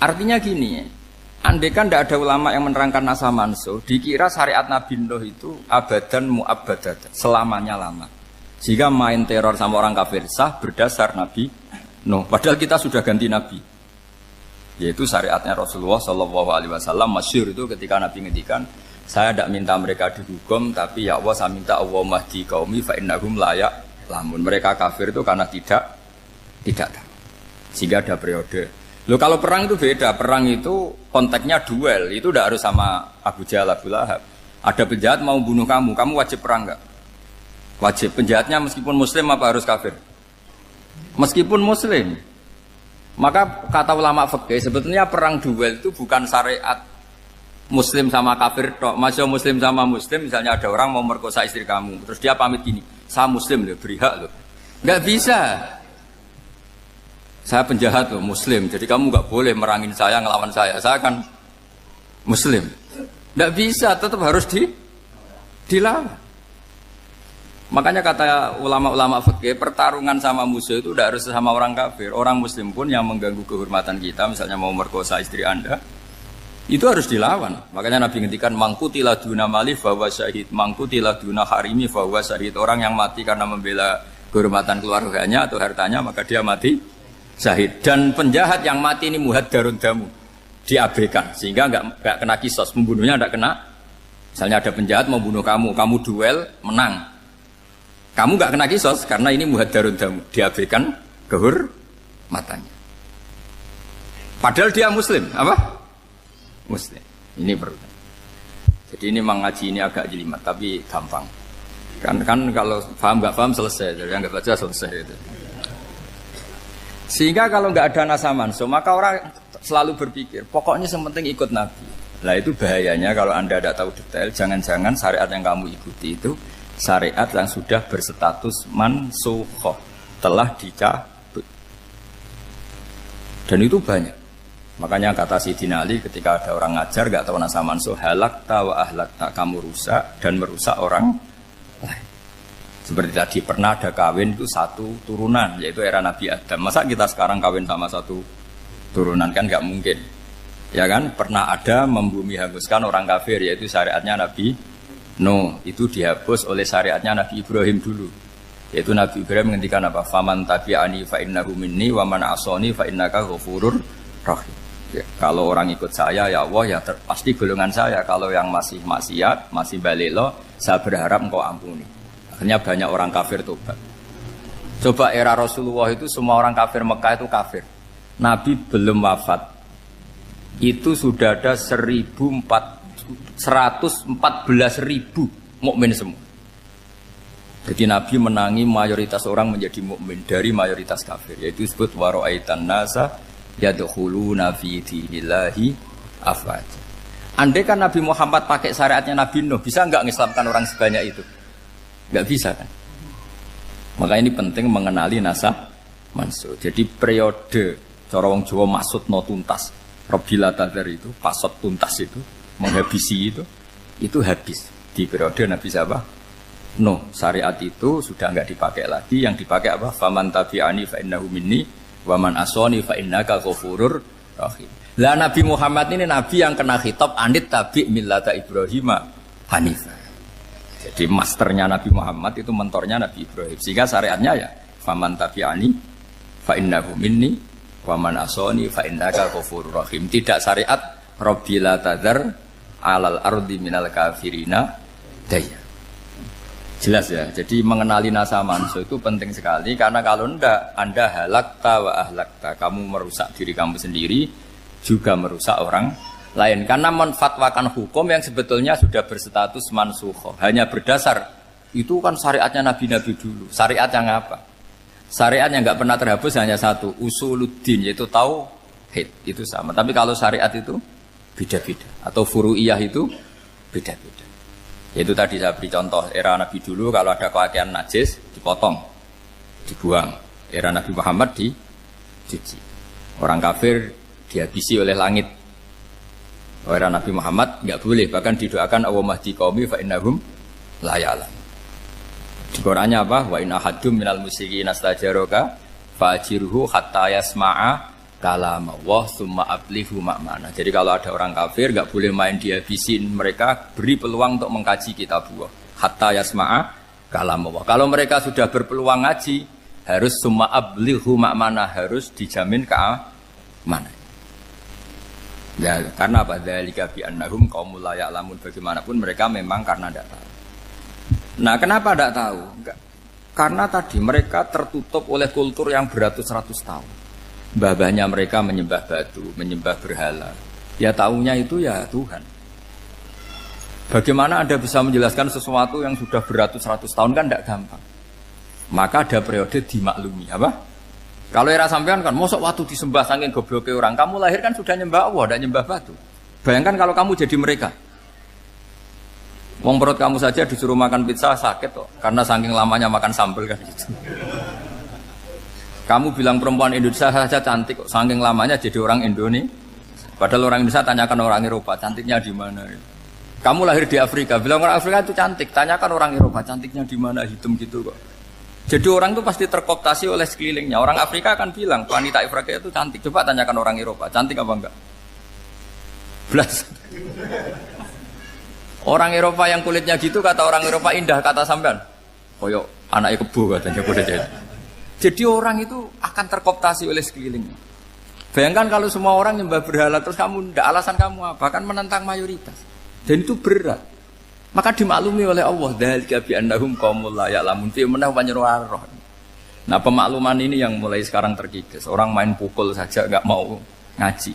artinya gini, andaikan tidak ada ulama yang menerangkan nasa mansuh, dikira syariat Nabi Nuh itu abadan mu'abbadat, selamanya lama. Sehingga main teror sama orang kafir sah berdasar Nabi Nuh, padahal kita sudah ganti Nabi, yaitu syariatnya Rasulullah SAW. Masyhur itu ketika Nabi ngendikan, saya tidak minta mereka dihukum, tapi ya Allah saya minta Allah mahdi qaumi fa innahum la ya'lamun. Mereka kafir itu karena tidak tahu. Sehingga ada periode. Loh kalau perang itu beda, perang itu konteksnya duel, itu tidak harus sama Abu Jahal, Abu Lahab. Ada penjahat mau bunuh kamu wajib perang enggak? Wajib. Penjahatnya meskipun muslim apa harus kafir? Meskipun muslim. Maka kata ulama fikih sebetulnya perang duel itu bukan syariat muslim sama kafir tok. Masih muslim sama muslim, misalnya ada orang mau merkosa istri kamu, terus dia pamit gini, saya muslim loh, beri hak loh. Enggak bisa. Saya penjahat loh, muslim, jadi kamu enggak boleh merangin saya, ngelawan saya kan muslim. Enggak bisa, tetap harus dilawan. Makanya kata ulama-ulama fikih, pertarungan sama musuh itu tidak harus sama orang kafir. Orang muslim pun yang mengganggu kehormatan kita, misalnya mau merkosa istri Anda, itu harus dilawan. Makanya Nabi ngendikan mangkutila duna mali fahuwa syahid, mangkutila duna harimi fahuwa syahid. Orang yang mati karena membela kehormatan keluarganya atau hartanya, maka dia mati syahid. Dan penjahat yang mati ini muhaddarun damu, diabaikan sehingga enggak kena kisos, membunuhnya enggak kena. Misalnya ada penjahat mau bunuh kamu duel, menang. Kamu enggak kena kisos karena ini muhaddarun damu, diabaikan kehormatannya. Padahal dia muslim, apa? Muslim. Ini perlu. Jadi ini mengaji ini agak jelimet tapi gampang. Kan kalau paham enggak paham selesai, jadi enggak baca selesai itu. Sehingga kalau enggak ada nasa mansuh, maka orang selalu berpikir, pokoknya yang penting ikut Nabi. Lah itu bahayanya kalau Anda tidak tahu detail, jangan-jangan syariat yang kamu ikuti itu syariat yang sudah berstatus mansukhoh, telah dicabut. Dan itu banyak. Makanya kata Sayyidina Ali ketika ada orang ngajar gak tahu nasa mansuh, halakta wa ahlakta, kamu rusak dan merusak orang lain. Seperti tadi pernah ada kawin itu satu turunan, yaitu era Nabi Adam. Masa kita sekarang kawin sama satu turunan, kan gak mungkin. Ya kan, pernah ada membumi hanguskan orang kafir, yaitu syariatnya Nabi Nuh. Itu dihapus oleh syariatnya Nabi Ibrahim dulu. Yaitu Nabi Ibrahim menghentikan apa? Faman tabi'ani fa innahu minni wa man asani fa innaka ghafurur rahim. Ya, kalau orang ikut saya ya Allah ya pasti golongan saya. Kalau yang masih maksiat, masih balelo, saya berharap engkau ampuni. Akhirnya banyak orang kafir tobat. Coba era Rasulullah itu semua orang kafir Mekah itu kafir. Nabi belum wafat. Itu sudah ada 114.000 mukmin semua. Jadi Nabi menangi mayoritas orang menjadi mukmin dari mayoritas kafir. Yaitu disebut wara'aitan nasa yadkhuluna fi dinillahi afwaja. Andai kan Nabi Muhammad pakai syariatnya Nabi Nuh, bisa enggak mengislamkan orang sebanyak itu? Enggak bisa kan? Maka ini penting mengenali nasab mansur. Jadi periode cara wong Jawa maksud no tuntas. Robila tadar itu, pasot tuntas itu, menghabisi itu habis. Di periode Nabi siapa? Nuh. Syariat itu sudah enggak dipakai lagi. Yang dipakai apa? Faman tabi'ani fa innahu minni wa man asani fa innaka ghafurur rahim. Lah Nabi Muhammad ini Nabi yang kena khitab anit tabi' millata Ibrahim hanifah. Jadi masternya Nabi Muhammad itu mentornya Nabi Ibrahim. Sehingga syariatnya ya faman tabi'ani fa innahu minni wa man asani fa innaka ghafurur rahim. Tidak syariat Rabbila tadzar alal ardi minal kafirina daya. Jelas ya. Jadi mengenali nasa manusia itu penting sekali karena kalau enggak Anda halakta wa ahlakta, kamu merusak diri kamu sendiri juga merusak orang lain karena menfatwakan hukum yang sebetulnya sudah berstatus mansukh. Hanya berdasar itu kan syariatnya nabi-nabi dulu. Syariat yang apa? Syariat yang nggak pernah terhapus hanya satu, usuluddin, yaitu tauhid, itu sama. Tapi kalau syariat itu beda-beda, atau furu'iyah itu beda-beda. Yaitu tadi saya beri contoh, era Nabi dulu kalau ada pakaian najis, dipotong, dibuang. Era Nabi Muhammad dicuci. Orang kafir dihabisi oleh langit. Era Nabi Muhammad nggak boleh, bahkan didoakan Allahumma hdi qaumi fa innahum la ya'lamun. Di Qur'annya apa? Wa in ahadum minal musyrikin astajaraka fa'jirhu hatta yasma'a kalam Allah tsumma ablighu ma'mana. Jadi kalau ada orang kafir enggak boleh main dihabisin, mereka beri peluang untuk mengkaji kitabullah hatta yasma'a kalam Allah. Kalau mereka sudah berpeluang ngaji, harus tsumma ablighu ma'mana, harus dijamin keamanan. Ya, karena apa? Dzalika bi annahum qaumul la ya'lamun. Bagaimanapun mereka memang karena tidak tahu. Nah, kenapa tidak tahu? Enggak. Karena tadi mereka tertutup oleh kultur yang beratus-ratus tahun. Mbah-mbahnya mereka menyembah batu, menyembah berhala. Ya tahunya itu ya Tuhan. Bagaimana Anda bisa menjelaskan sesuatu yang sudah beratus-ratus tahun kan tidak gampang. Maka ada periode dimaklumi. Apa? Kalau era sampean kan, mosok waktu disembah saking gobloknya orang. Kamu lahir kan sudah nyembah Allah, tidak nyembah batu. Bayangkan kalau kamu jadi mereka. Wong perut kamu saja disuruh makan pizza sakit kok, karena saking lamanya makan sambal kan gitu. Kamu bilang perempuan Indonesia saja cantik kok, saking lamanya jadi orang Indonesia. Padahal orang Indonesia tanyakan orang Eropa, cantiknya di mana? Kamu lahir di Afrika, bilang orang Afrika itu cantik, tanyakan orang Eropa, cantiknya di mana? Hitam gitu kok. Jadi orang itu pasti terkooptasi oleh sekelilingnya. Orang Afrika akan bilang wanita Afrika itu cantik. Coba tanyakan orang Eropa, cantik apa enggak? Belas. Orang Eropa yang kulitnya gitu kata orang Eropa indah, kata sampean koyok anaknya kebo katanya kulitnya. Jadi orang itu akan terkooptasi oleh sekelilingnya. Bayangkan kalau semua orang nyembah berhala terus kamu ndak, alasan kamu apa? Kan menentang mayoritas. Dan itu berat. Maka dimaklumi oleh Allah, dzalika bi annahum qaumul la ya'lamun fi manah panyeruah. Nah, pemakluman ini yang mulai sekarang terkikis. Orang main pukul saja enggak mau ngaji.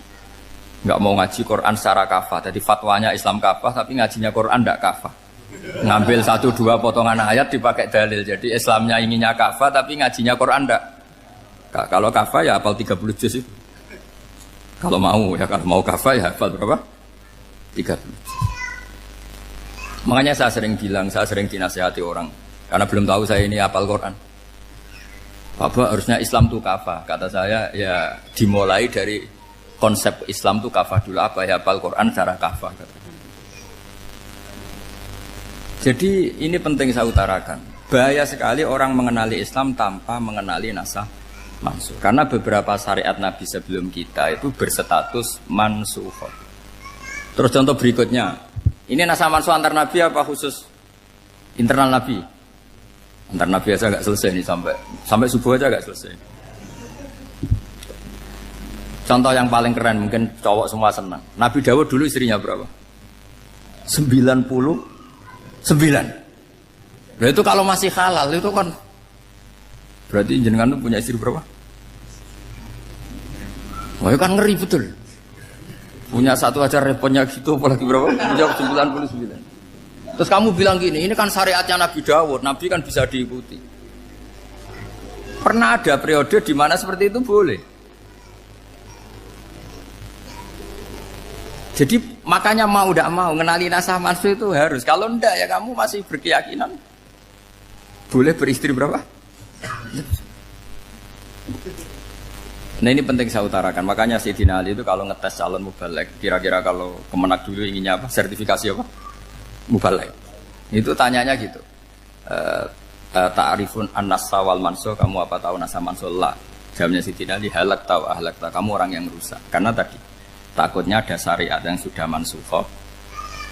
Enggak mau ngaji Quran secara kafah. Jadi fatwanya Islam kafah tapi ngajinya Quran enggak kafah. Ngambil 1-2 potongan ayat dipakai dalil. Jadi Islamnya inginnya kafah tapi ngajinya Quran enggak. Kalau kafah ya hafal 30 juz itu. Kalau mau ya, kalau mau kafah ya hafal berapa? 30 juz. Makanya saya sering bilang, saya sering dinasihati orang karena belum tahu saya ini hafal Quran. Bapak harusnya Islam itu kafah. Kata saya ya dimulai dari konsep Islam itu kafah dulu, apa ya hafal Quran secara kafah. Jadi ini penting saya utarakan. Bahaya sekali orang mengenali Islam tanpa mengenali nasah mansukh. Karena beberapa syariat Nabi sebelum kita itu berstatus mansukh. Terus contoh berikutnya, ini nasakh mansukh antar Nabi apa khusus internal Nabi? Antar Nabi aja nggak selesai nih sampai subuh aja nggak selesai. Contoh yang paling keren mungkin cowok semua senang. Nabi Dawud dulu istrinya berapa? 99. Nah itu kalau masih halal itu kan berarti jenengan tuh punya istri berapa? Wah itu kan ngeri betul. Punya satu aja repotnya gitu apalagi berapa? Punya 99. Terus kamu bilang gini, ini kan syariatnya Nabi Dawud, Nabi kan bisa diikuti. Pernah ada periode di mana seperti itu boleh. Jadi makanya mau tidak mau ngenali nasakh mansukh itu harus. Kalau enggak ya kamu masih berkeyakinan boleh beristri berapa? Nah ini penting saya utarakan. Makanya Sayyidina Ali itu kalau ngetes calon mubaligh, kira-kira kalau Kemenak dulu inginnya apa? Sertifikasi apa? Mubaligh. Itu tanyanya gitu. Ta'rifun an-nassa wal mansukh, kamu apa tahu nasakh mansukh? La. Jawabnya Sayyidina Ali, halak tahu ahlak tahu. Kamu orang yang rusak. Karena tadi takutnya ada syariat yang sudah mansukh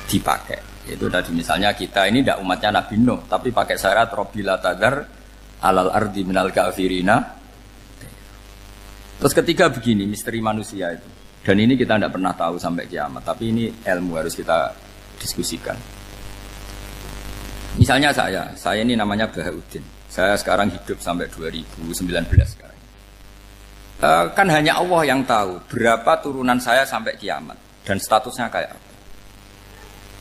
dipakai. Itu tadi misalnya kita ini tidak umatnya Nabi Nuh, tapi pakai syarat Robbila tadar alal ardi minal kafirina. Terus ketiga begini, misteri manusia itu. Dan ini kita tidak pernah tahu sampai kiamat, tapi ini ilmu harus kita diskusikan. Misalnya saya ini namanya Bahauddin. Saya sekarang hidup sampai 2019 sekarang. Kan hanya Allah yang tahu berapa turunan saya sampai kiamat dan statusnya kayak apa.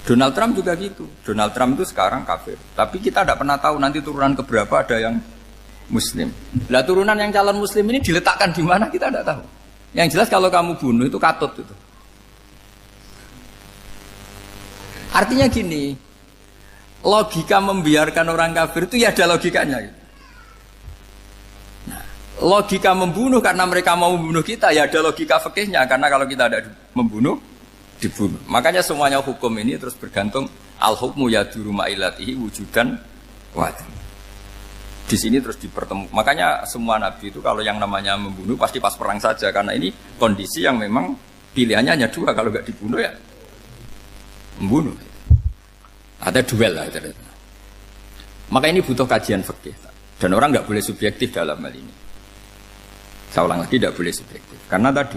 Donald Trump juga gitu. Donald Trump itu sekarang kafir, tapi kita tidak pernah tahu nanti turunan keberapa ada yang Muslim. Lah turunan yang calon Muslim ini diletakkan di mana kita tidak tahu. Yang jelas kalau kamu bunuh itu katut itu. Artinya gini, logika membiarkan orang kafir itu ya ada logikanya. Gitu. Logika membunuh karena mereka mau membunuh kita ya ada logika fikihnya, karena kalau kita ada membunuh dibunuh. Makanya semuanya hukum ini terus bergantung al-hukmu yaduru ma'ilatihi wujudan wad. Di sini terus dipertemukan. Makanya semua nabi itu kalau yang namanya membunuh pasti pas perang saja, karena ini kondisi yang memang pilihannya hanya dua, kalau nggak dibunuh ya membunuh. Ada duel lah. Maka ini butuh kajian fikih dan orang nggak boleh subjektif dalam hal ini. Saya ulang lagi, tidak boleh subjektif. Karena tadi,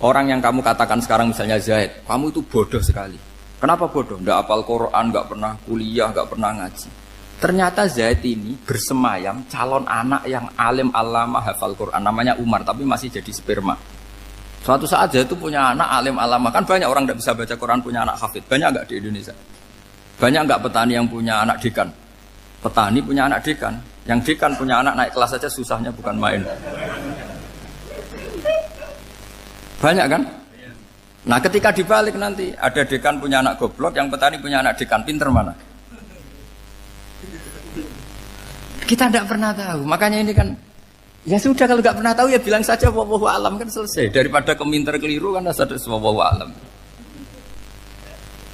orang yang kamu katakan sekarang misalnya Zaid, kamu itu bodoh sekali. Kenapa bodoh? Nggak hafal Quran, nggak pernah kuliah, nggak pernah ngaji. Ternyata Zaid ini bersemayam calon anak yang alim alama hafal Quran. Namanya Umar, tapi masih jadi sperma. Suatu saat Zaid itu punya anak alim alama. Kan banyak orang nggak bisa baca Quran punya anak hafid. Banyak nggak di Indonesia? Banyak nggak petani yang punya anak dekan? Petani punya anak dekan. Yang dekan punya anak naik kelas saja susahnya bukan main. Banyak kan? Nah ketika dibalik nanti ada dekan punya anak goblok, yang petani punya anak dekan, pinter mana? Kita tidak pernah tahu. Makanya ini kan ya sudah, kalau nggak pernah tahu ya bilang saja wallahu alam, kan selesai. Daripada keminter keliru kan ada wallahu alam.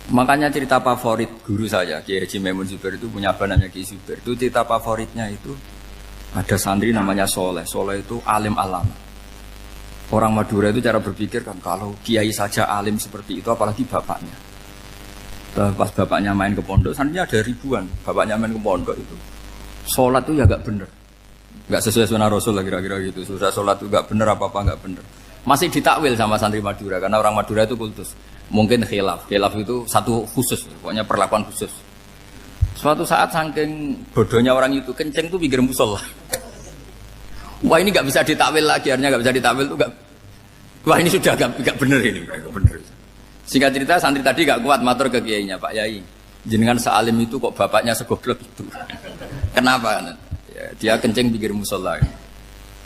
Makanya cerita favorit guru saya, Kiai Haji Maimun Zubair itu punya apa namanya Kiai Zubair. Itu cerita favoritnya itu ada santri namanya Soleh. Soleh itu alim alama. Orang Madura itu cara berpikir kan kalau kiai saja alim seperti itu, apalagi bapaknya. Pas bapaknya main ke pondok, santrinya ada ribuan. Bapaknya main ke pondok itu, sholat itu ya gak bener, gak sesuai sunnah Rasul lah kira-kira gitu. Sudah sholat itu gak bener, apa-apa gak bener. Masih ditakwil sama santri Madura, karena orang Madura itu kultus. Mungkin khilaf itu satu khusus, pokoknya perlakuan khusus. Suatu saat saking bodohnya orang itu, kenceng tuh pinggir musola. Wah ini gak bisa ditakwil lagi, akhirnya gak bisa ditakwil tuh gak. Wah ini sudah gak bener ini, gak bener. Singkat cerita santri tadi gak kuat matur ke kiainya, Pak Yai, jenengan sealim itu kok bapaknya segoblok itu. Kenapa? Ya, dia kenceng pinggir musola.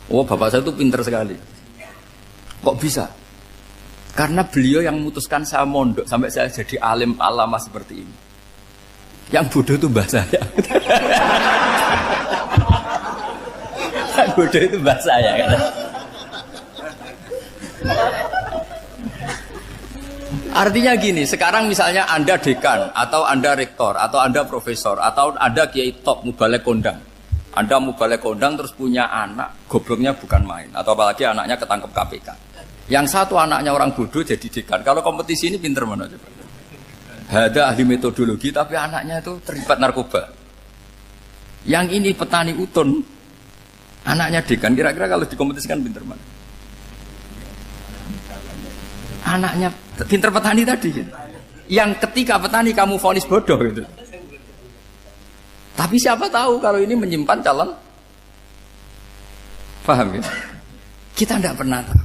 Oh bapak saya tuh pinter sekali. Kok bisa? Karena beliau yang memutuskan saya mondok sampai saya jadi alim alama seperti ini. Yang bodoh itu mbah saya. Yang bodoh itu mbah saya kan. Artinya gini, sekarang misalnya Anda dekan atau Anda rektor atau Anda profesor atau Anda kiai top mubalek kondang. Anda mau balik kondang terus punya anak, gobloknya bukan main. Atau apalagi anaknya ketangkep KPK. Yang satu anaknya orang bodoh jadi dekan. Kalau kompetisi ini pinter mana coba? Ada ahli metodologi tapi anaknya itu terlibat narkoba. Yang ini petani utun, anaknya dekan. Kira-kira kalau dikompetisikan pinter mana? Anaknya pinter petani tadi gitu. Yang ketika petani kamu vonis bodoh gitu. Tapi siapa tahu kalau ini menyimpan calon. Paham ya? Kita tidak pernah tahu.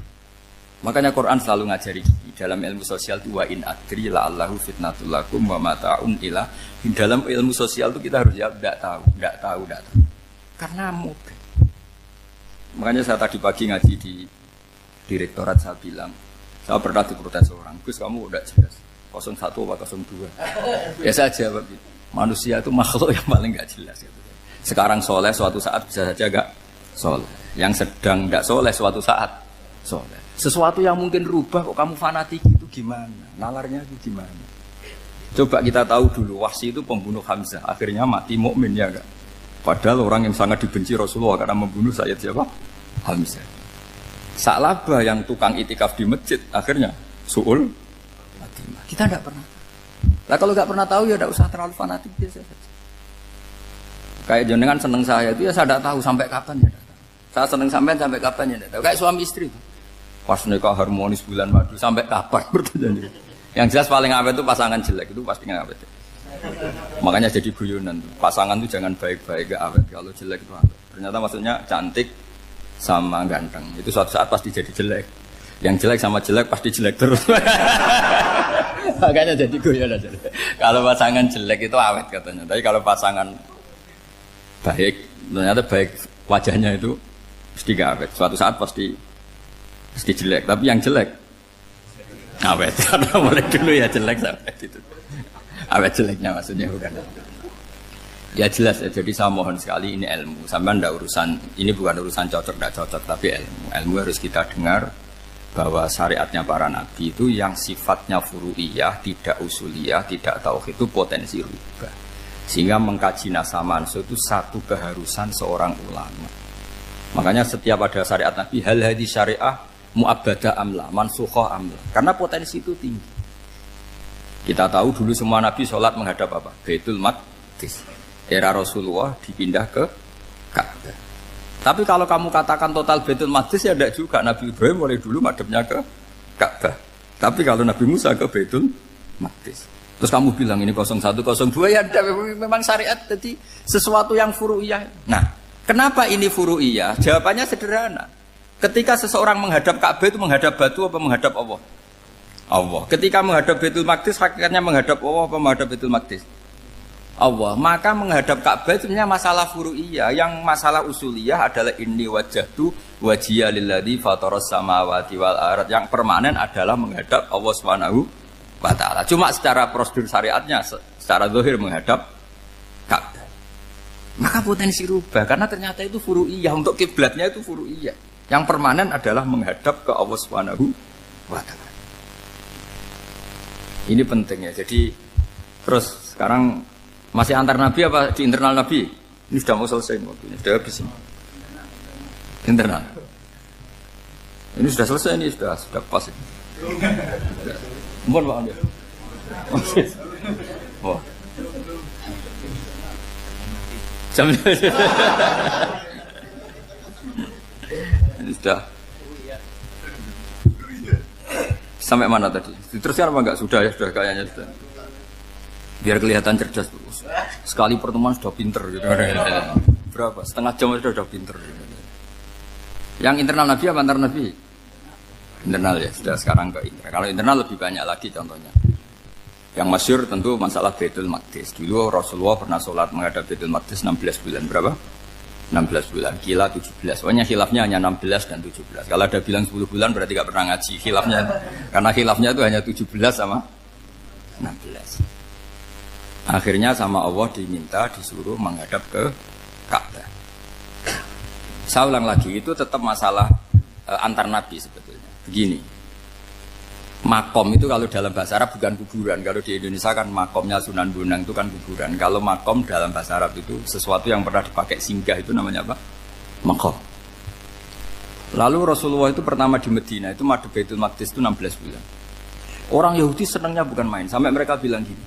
Makanya Quran selalu ngajari dalam ilmu sosial itu wa in adri la allahu fitnatul lakum wa mata'un ila. Dalam ilmu sosial itu kita harus jawab tidak tahu. Karena mudah. Makanya saya tadi pagi ngaji di direktorat saya bilang, saya pernah diprotes orang, Gus kamu udah jelas 01 atau 02. Ya saya jawab gitu. Manusia itu makhluk yang paling gak jelas gitu. Sekarang soleh suatu saat bisa saja gak soleh. Yang sedang gak soleh suatu saat soleh. Sesuatu yang mungkin rubah kok kamu fanatik itu gimana? Nalarnya itu gimana? Coba kita tahu dulu Wahsy itu pembunuh Hamzah, akhirnya mati mukmin ya gak? Padahal orang yang sangat dibenci Rasulullah karena membunuh Sayyid siapa? Hamzah. Sa'labah yang tukang itikaf di masjid akhirnya su'ul khatimah. Kita tidak pernah. Lah kalau nggak pernah tahu ya tidak usah terlalu fanatik biasa saja. Kayak jenengan seneng saya itu ya saya tidak tahu sampai kapan ya. Saya seneng sampai kapan ya tidak tahu. Kayak suami istri itu. Pas nikah harmonis bulan madu sampai kapan bertanya. Yang jelas paling awet itu pasangan jelek itu pasti nggak awet. Makanya jadi guyonan. Pasangan itu jangan baik-baik gak awet. Kalau jelek itu awet. Ternyata maksudnya cantik sama ganteng. Itu suatu saat pasti jadi jelek. Yang jelek sama jelek pasti jelek terus. Makanya jadi guyonan. Kalau pasangan jelek itu awet katanya. Tapi kalau pasangan baik, ternyata baik wajahnya itu pasti gak awet. Suatu saat pasti jelek. Tapi yang jelek awet. Karena mulai dulu ya jelek sampai itu. Awet jeleknya maksudnya bukan. Ya jelas ya. Jadi saya mohon sekali ini ilmu. Sampai ndak urusan ini bukan urusan cocok ndak cocok tapi ilmu. Ilmu harus kita dengar. Bahwa syariatnya para nabi itu yang sifatnya furu'iyah, tidak usuliyah, tidak tauhid itu potensi rubah. Sehingga mengkaji nasa mansuh itu satu keharusan seorang ulama. Makanya setiap ada syariat nabi, hal hadis syariah mu'abbadah amla, mansukhah amla. Karena potensi itu tinggi. Kita tahu dulu semua nabi sholat menghadap apa? Baitul Maqdis. Era Rasulullah dipindah ke Ka'bah. Tapi kalau kamu katakan total Baitul Maqdis ya tidak juga. Nabi Ibrahim mulai dulu madhabnya ke Ka'bah. Tapi kalau Nabi Musa ke Baitul Maqdis. Terus kamu bilang ini 01, 02 ya memang syariat jadi sesuatu yang furu'iyah. Nah, kenapa ini furu'iyah? Jawabannya sederhana. Ketika seseorang menghadap Ka'bah itu menghadap batu apa menghadap Allah? Allah. Ketika menghadap Baitul Maqdis hakikatnya menghadap Allah apa menghadap Baitul Maqdis? Allah. Maka menghadap Ka'bah itu sebenarnya masalah furu'iyah. Yang masalah usuliyah adalah inni wajjahtu wajhiya lilladzi fataras samawati wal ardh. Yang permanen adalah menghadap Allah Subhanahu wa taala. Cuma secara prosedur syariatnya secara zahir menghadap Ka'bah. Maka potensi rubah karena ternyata itu furu'iyah. Untuk kiblatnya itu furu'iyah. Yang permanen adalah menghadap ke Allah Subhanahu wa taala. Ini penting ya. Jadi terus sekarang masih antar nabi apa di internal nabi? Ini sudah mau selesai waktunya, sudah habis ini. Internal. Ini sudah selesai, ini sudah pas ini. Mohon Pak Amir. Oh. Jam ini sudah. Sampai mana tadi? Diteruskan apa enggak? Sudah ya, sudah kayaknya sudah. Biar kelihatan cerdas terus. Sekali pertemuan sudah pinter gitu. Berapa? Setengah jam sudah pinter. Yang internal nabi apa antar nabi? Internal ya, sudah sekarang ke internal. Kalau internal lebih banyak lagi contohnya. Yang masyhur tentu masalah Baitul Maqdis. Dulu Rasulullah pernah sholat menghadap Baitul Maqdis 16 bulan. Berapa? 16 bulan. Kila 17. Pokoknya khilafnya hanya 16 dan 17. Kalau ada bilang 10 bulan berarti gak pernah ngaji khilafnya. Karena khilafnya itu hanya 17 sama 16. Akhirnya sama Allah diminta disuruh menghadap ke Ka'bah. Saya ulang lagi itu tetap masalah antar nabi sebetulnya. Begini, Makom itu kalau dalam bahasa Arab bukan kuburan. Kalau di Indonesia kan makomnya Sunan Bonang itu kan kuburan. Kalau makom dalam bahasa Arab itu sesuatu yang pernah dipakai singgah, itu namanya apa? Makom. Lalu Rasulullah itu pertama di Medina itu madhep Baitul Maqdis itu 16 bulan. Orang Yahudi senangnya bukan main. Sampai mereka bilang gini,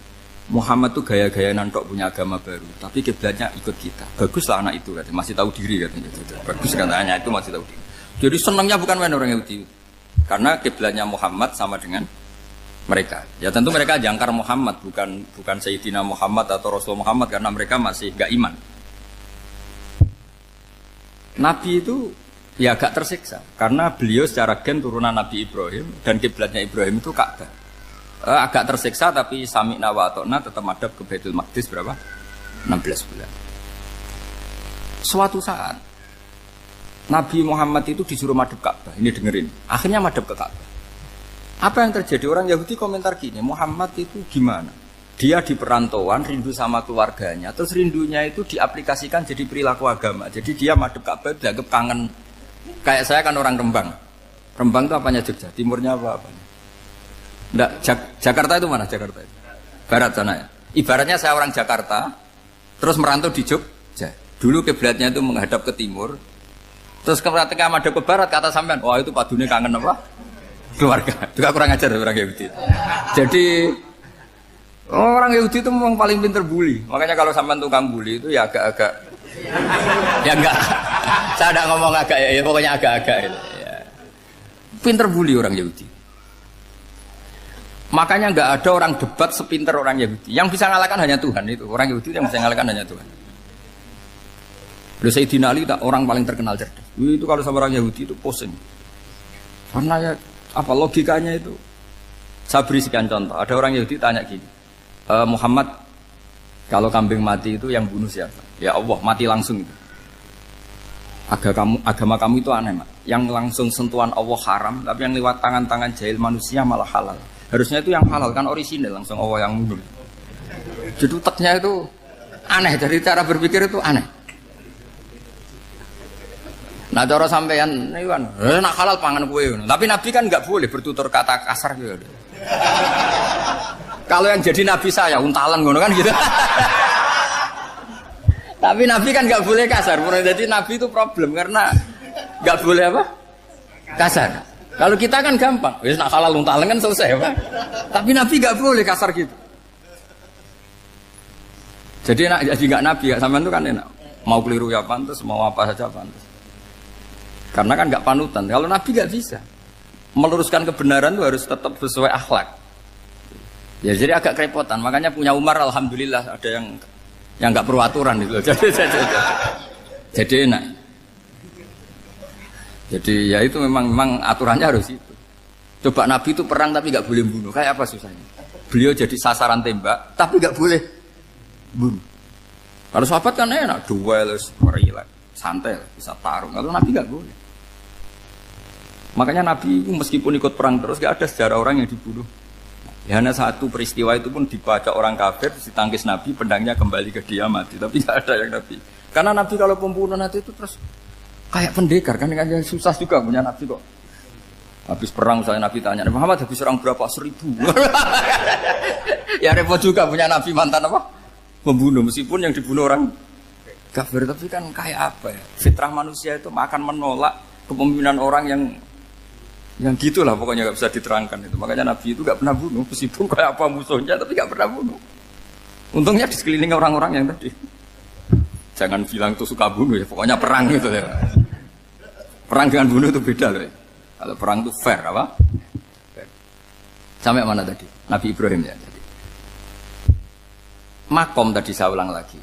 Muhammad tuh gaya-gaya nantok punya agama baru, tapi kiblatnya ikut kita. Baguslah anak itu katanya, masih tahu diri katanya. Bagus katanya itu masih tahu diri. Jadi senangnya bukan main orang Yahudi. Karena kiblatnya Muhammad sama dengan mereka. Ya tentu mereka jangkar Muhammad, bukan Sayyidina Muhammad atau Rasul Muhammad, karena mereka masih gak iman. Nabi itu ya agak tersiksa karena beliau secara gen turunan Nabi Ibrahim dan kiblatnya Ibrahim itu Ka'bah. Agak tersiksa tapi sami'na wa ata'na tetap madhab ke Baitul Maqdis berapa? 16 bulan. Suatu saat Nabi Muhammad itu disuruh madhab Ka'bah. Ini dengerin. Akhirnya madhab ke Ka'bah. Apa yang terjadi? Orang Yahudi komentar gini, Muhammad itu gimana? Dia di perantauan, rindu sama keluarganya. Terus rindunya itu diaplikasikan jadi perilaku agama. Jadi dia madhab Ka'bah dianggap kangen. Kayak saya kan orang Rembang. Rembang itu apanya Jogja? Timurnya apa-apanya? Enggak, Jakarta itu mana Jakarta itu? Barat sana ya. Ibaratnya saya orang Jakarta, terus merantau di Jogja. Dulu kiblatnya itu menghadap ke timur. Terus ketika madhab ke barat, kata sampean, wah itu padunya kangen apa? Keluarga. Juga kurang ajar orang Yahudi. Jadi orang Yahudi itu memang paling pinter bully. Makanya kalau sampean tukang bully itu ya agak-agak, ya enggak. Saya tidak ngomong agak ya, pokoknya agak-agak. Ya. Pinter bully orang Yahudi. Makanya enggak ada orang debat sepinter orang Yahudi. Yang bisa ngalahkan hanya Tuhan itu. Orang Yahudi yang bisa ngalahkan hanya Tuhan. Udah Sayyidina Ali tak orang paling terkenal cerdas. Itu kalau sama orang Yahudi itu pusing. Karena ya apa logikanya itu? Saya beri sekian contoh. Ada orang Yahudi tanya gini, Muhammad, kalau kambing mati itu yang bunuh siapa? Ya Allah, mati langsung itu. Agama kamu itu aneh, Mak. Yang langsung sentuhan Allah haram, tapi yang lewat tangan-tangan jahil manusia malah halal. Harusnya itu yang halal kan orisinil, langsung Allah yang bunuh. Jadi utaknya itu aneh, dari cara berpikir itu aneh. Nah cara sampean kan, nak halal pangan kue. Tapi Nabi kan nggak boleh bertutur kata kasar gitu. Kalau yang jadi Nabi saya untalan ngono kan gitu. Tapi Nabi kan nggak boleh kasar. Jadi Nabi itu problem karena nggak boleh apa? Kasar. Kalau kita kan gampang, wis nak halal untalan kan selesai, Pak. Tapi Nabi nggak boleh kasar gitu. Jadi jadi nggak Nabi, sampean itu kan enak. Mau keliru ya pantas, mau apa saja pantas. Karena kan nggak panutan. Kalau Nabi nggak bisa meluruskan kebenaran itu harus tetap sesuai akhlak. Ya jadi agak kerepotan. Makanya punya Umar alhamdulillah ada yang nggak perlu aturan gitu. Jadi enak. Jadi ya itu memang aturannya harus itu. Coba Nabi itu perang tapi nggak boleh bunuh. Kayak apa susahnya? Beliau jadi sasaran tembak tapi nggak boleh bunuh. Kalau sahabat kan enak, duel, relax, santai, bisa tarung. Kalau Nabi nggak boleh. Makanya Nabi meskipun ikut perang terus nggak ada sejarah orang yang dibunuh. Ya, hanya satu peristiwa itu pun dibaca orang kafir, ditangkis Nabi, pedangnya kembali ke dia mati. Tapi nggak ada yang Nabi. Karena Nabi kalau pembunuh nanti itu terus kayak pendekar kan, susah juga punya Nabi kok. Habis perang misalnya Nabi tanya, Muhammad habis serang berapa? 1000. Ya repot juga punya Nabi mantan apa? Membunuh, meskipun yang dibunuh orang kafir. Tapi kan kayak apa ya? Fitrah manusia itu akan menolak kepemimpinan orang yang gitulah pokoknya nggak bisa diterangkan itu. Makanya Nabi itu nggak pernah bunuh, meskipun kayak apa musuhnya, tapi nggak pernah bunuh. Untungnya di sekeliling orang-orang yang tadi. Jangan bilang itu suka bunuh ya, pokoknya perang gitu ya. Perang dengan bunuh itu beda loh ya. Kalau perang itu fair apa? Fair. Sampai mana tadi? Nabi Ibrahim ya tadi. Makom tadi saya ulang lagi.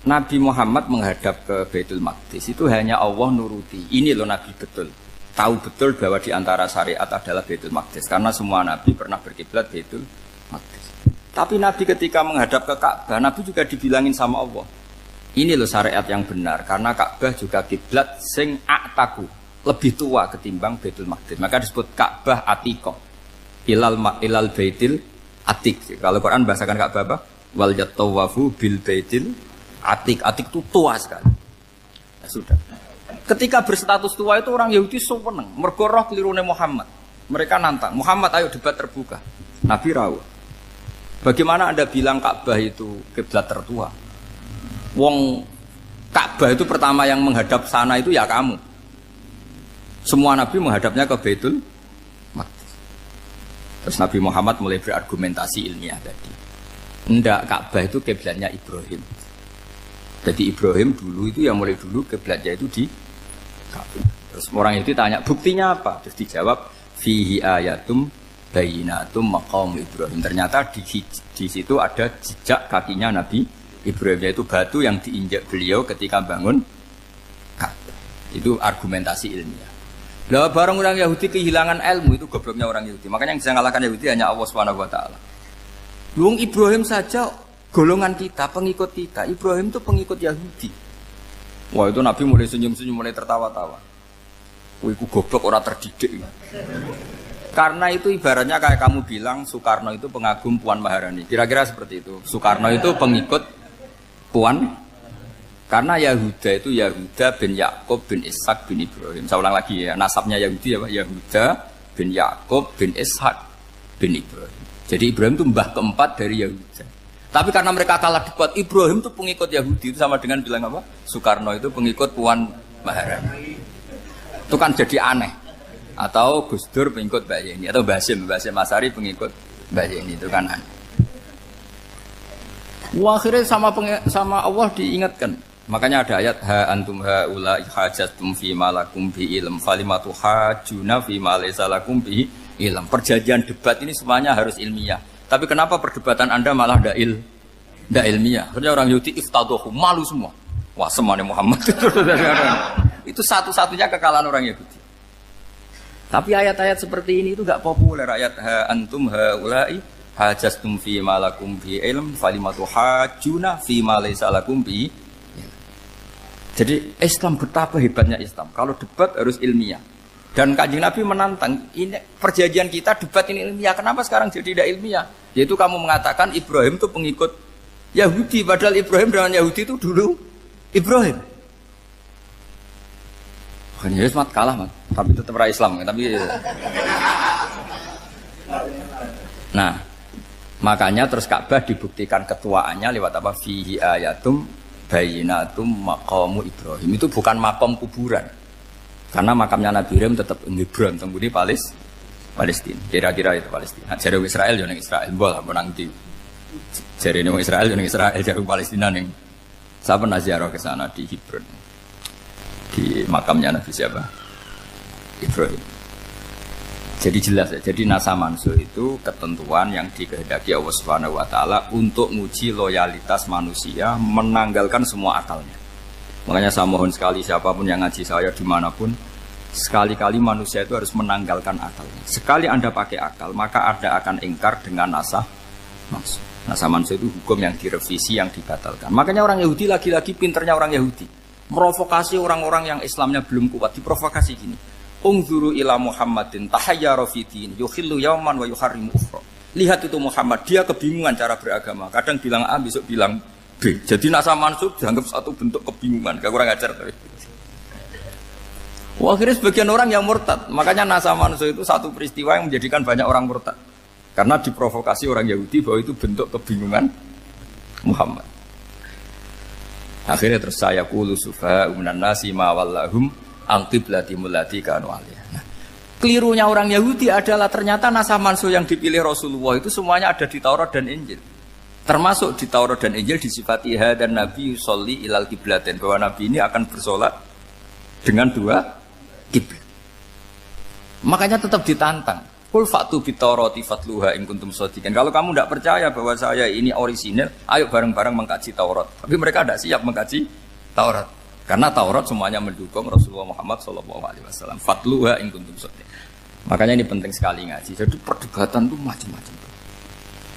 Nabi Muhammad menghadap ke Baitul Maqdis itu hanya Allah nuruti. Ini loh Nabi betul. Tahu betul bahwa di antara syariat adalah Baitul Maqdis karena semua Nabi pernah berkiblat Baitul Maqdis. Tapi Nabi ketika menghadap ke Ka'bah, Nabi juga dibilangin sama Allah. Ini loh syariat yang benar karena Ka'bah juga kiblat sing a'taku, lebih tua ketimbang Baitul Maqdis. Maka disebut Ka'bah Atiqah. Ilal Baitil Atiq. Kalau Quran bahasakan Ka'bah apa? Wal yatawafu bil Baitil Atiq. Atiq itu tua sekali. Ya, sudah. Ketika berstatus tua itu orang Yahudi seneng, mergo roh kelirune Muhammad. Mereka nantang, Muhammad ayo debat terbuka. Nabi rawuh. Bagaimana Anda bilang Ka'bah itu kiblat tertua? Wong Ka'bah itu pertama yang menghadap sana itu ya kamu. Semua Nabi menghadapnya ke Baitul Maqdis. Terus Nabi Muhammad mulai berargumentasi ilmiah tadi. Enggak, Ka'bah itu kiblatnya Ibrahim. Jadi Ibrahim dulu itu yang mulai dulu kiblatnya itu di Ka'bah. Terus orang itu tanya, buktinya apa? Terus dijawab, fihi ayatum bayinatum maqam Ibrahim. Ternyata di situ ada jejak kakinya Nabi Ibrahim, yaitu batu yang diinjak beliau ketika bangun Ka'bah. Itu argumentasi ilmiah. Lah barang orang Yahudi kehilangan ilmu, itu gobloknya orang Yahudi. Makanya yang bisa mengalahkan Yahudi hanya Allah Subhanahu wa taala. Luang Ibrahim saja golongan kita, pengikut kita. Ibrahim itu pengikut Yahudi. Wah, itu Nabi mulai senyum-senyum, mulai tertawa-tawa. Wah, itu goblok orang terdidik. Karena itu ibaratnya kayak kamu bilang Soekarno itu pengagum Puan Maharani. Kira-kira seperti itu. Soekarno itu pengikut Puan. Karena Yahuda itu Yahuda bin Yakub bin Ishak bin Ibrahim. Saya ulang lagi ya, nasabnya Yahudi ya Pak. Yahuda bin Yakub bin Ishak bin Ibrahim. Jadi Ibrahim itu mbah keempat dari Yahuda. Tapi karena mereka kalah debat, Ibrahim itu pengikut Yahudi. Itu sama dengan bilang apa? Soekarno itu pengikut Puan Maharani. Itu kan jadi aneh. Atau Gus Dur pengikut Mbak Yeni. Atau Basim Asari pengikut Mbak Yeni. Itu kan aneh. Wah, akhirnya sama Allah diingatkan. Makanya ada ayat ha antum haula'i hajatum fi ma lakum bi ilm falimatu hajuna fi ma laysa lakum bi ilm. Perjanjian debat ini semuanya harus ilmiah. Tapi kenapa perdebatan Anda malah ndak ilmiah? Karena orang Yahudi iftadohu, malu semua. Wah, semuanya Muhammad itu satu-satunya kekalahan orang Yahudi. Tapi ayat-ayat seperti ini itu enggak populer. Ayat ha antum haula'i hajastum fi ma lakum bi ilm falimatu hajuna fi ma laysa lakum bi. Jadi Islam, betapa hebatnya Islam. Kalau debat harus ilmiah. Dan Kanjeng Nabi menantang, ini perjanjian kita debat ini ilmiah. Kenapa sekarang jadi tidak ilmiah? Yaitu kamu mengatakan Ibrahim itu pengikut Yahudi. Padahal Ibrahim dengan Yahudi itu dulu Ibrahim. Bukan ya, mat kalah mat. Tapi tetap ra Islam. Tapi nah, makanya terus Ka'bah dibuktikan ketuaannya lewat apa? Fihi ayatum bayinatum maqamu Ibrahim. Itu bukan makam kuburan. Karena makamnya Nabi Ibrahim tetap Hebron, temudi Palestina. Kira-kira itu Palestina. Jare Israel yo ning Israel, mbah menang di. Jare ning Israel yo ning Israel, jare Palestina ning. Saya pernah ziarah ke sana di Hebron. Di makamnya Nabi siapa? Ibrahim. Jadi jelas ya, jadi nasa mansur itu ketentuan yang dikehendaki Allah Subhanahu wa taala untuk menguji loyalitas manusia, menanggalkan semua akalnya. Makanya saya mohon sekali siapapun yang ngaji saya dimanapun, sekali-kali manusia itu harus menanggalkan akalnya. Sekali Anda pakai akal, maka Anda akan ingkar dengan nasa mansur. Nasa mansur itu hukum yang direvisi, yang dibatalkan. Makanya orang Yahudi lagi-lagi pinternya orang Yahudi, merovokasi orang-orang yang Islamnya belum kuat, diprovokasi gini. Ungzuru ila Muhammadin tahayyara fi din yukhillu yauman wa yuharrimu ukhra. Lihat itu Muhammad, dia kebingungan cara beragama. Kadang bilang A, besok bilang B. Jadi nasa mansur dianggap satu bentuk kebingungan. Gak kurang ajar tapi. Wah, akhirnya sebagian orang yang murtad. Makanya nasa mansur itu satu peristiwa yang menjadikan banyak orang murtad. Karena diprovokasi orang Yahudi bahwa itu bentuk kebingungan Muhammad. Akhirnya terus saya qulu sufaha minan nasi ma wallahum angqiblati mulati kanu alih. Nah, kelirunya orang Yahudi adalah ternyata nasa mansur yang dipilih Rasulullah itu semuanya ada di Taurat dan Injil. Termasuk di Taurat dan Injil disifati dan Nabi sholli ilal qiblatain, bahwa Nabi ini akan bersolat dengan dua kiblat. Makanya tetap ditantang. Qul fa'tu bit Taurati fatluha in kuntum shadiqin. Kalau kamu tidak percaya bahwa saya ini orisinil, ayo bareng-bareng mengkaji Taurat. Tapi mereka tidak siap mengkaji Taurat. Karena Taurat semuanya mendukung Rasulullah Muhammad SAW. Fatluha in kuntum shadiqin. Makanya ini penting sekali ngaji. Jadi perdebatan itu macam-macam.